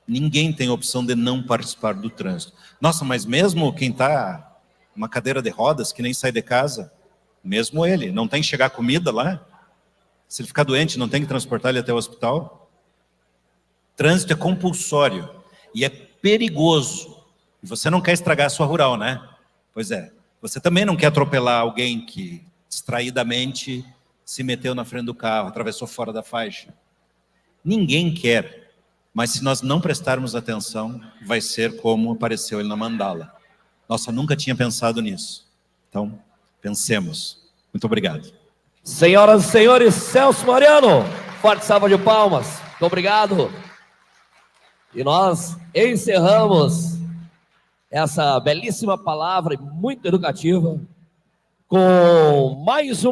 Ninguém tem opção de não participar do trânsito. Nossa, mas mesmo quem está numa cadeira de rodas, que nem sai de casa, mesmo ele, não tem que chegar comida lá? Se ele ficar doente, não tem que transportar ele até o hospital? trânsito é compulsório e é perigoso. E você não quer estragar a sua rural, né? Pois é. Você também não quer atropelar alguém que distraidamente se meteu na frente do carro, atravessou fora da faixa. Ninguém quer, mas se nós não prestarmos atenção, vai ser como apareceu ele na mandala. Nossa, nunca tinha pensado nisso. Então, pensemos. Muito obrigado. Senhoras e senhores, Celso Mariano, forte salva de palmas. Muito obrigado. E nós encerramos essa belíssima palavra, muito educativa, com mais um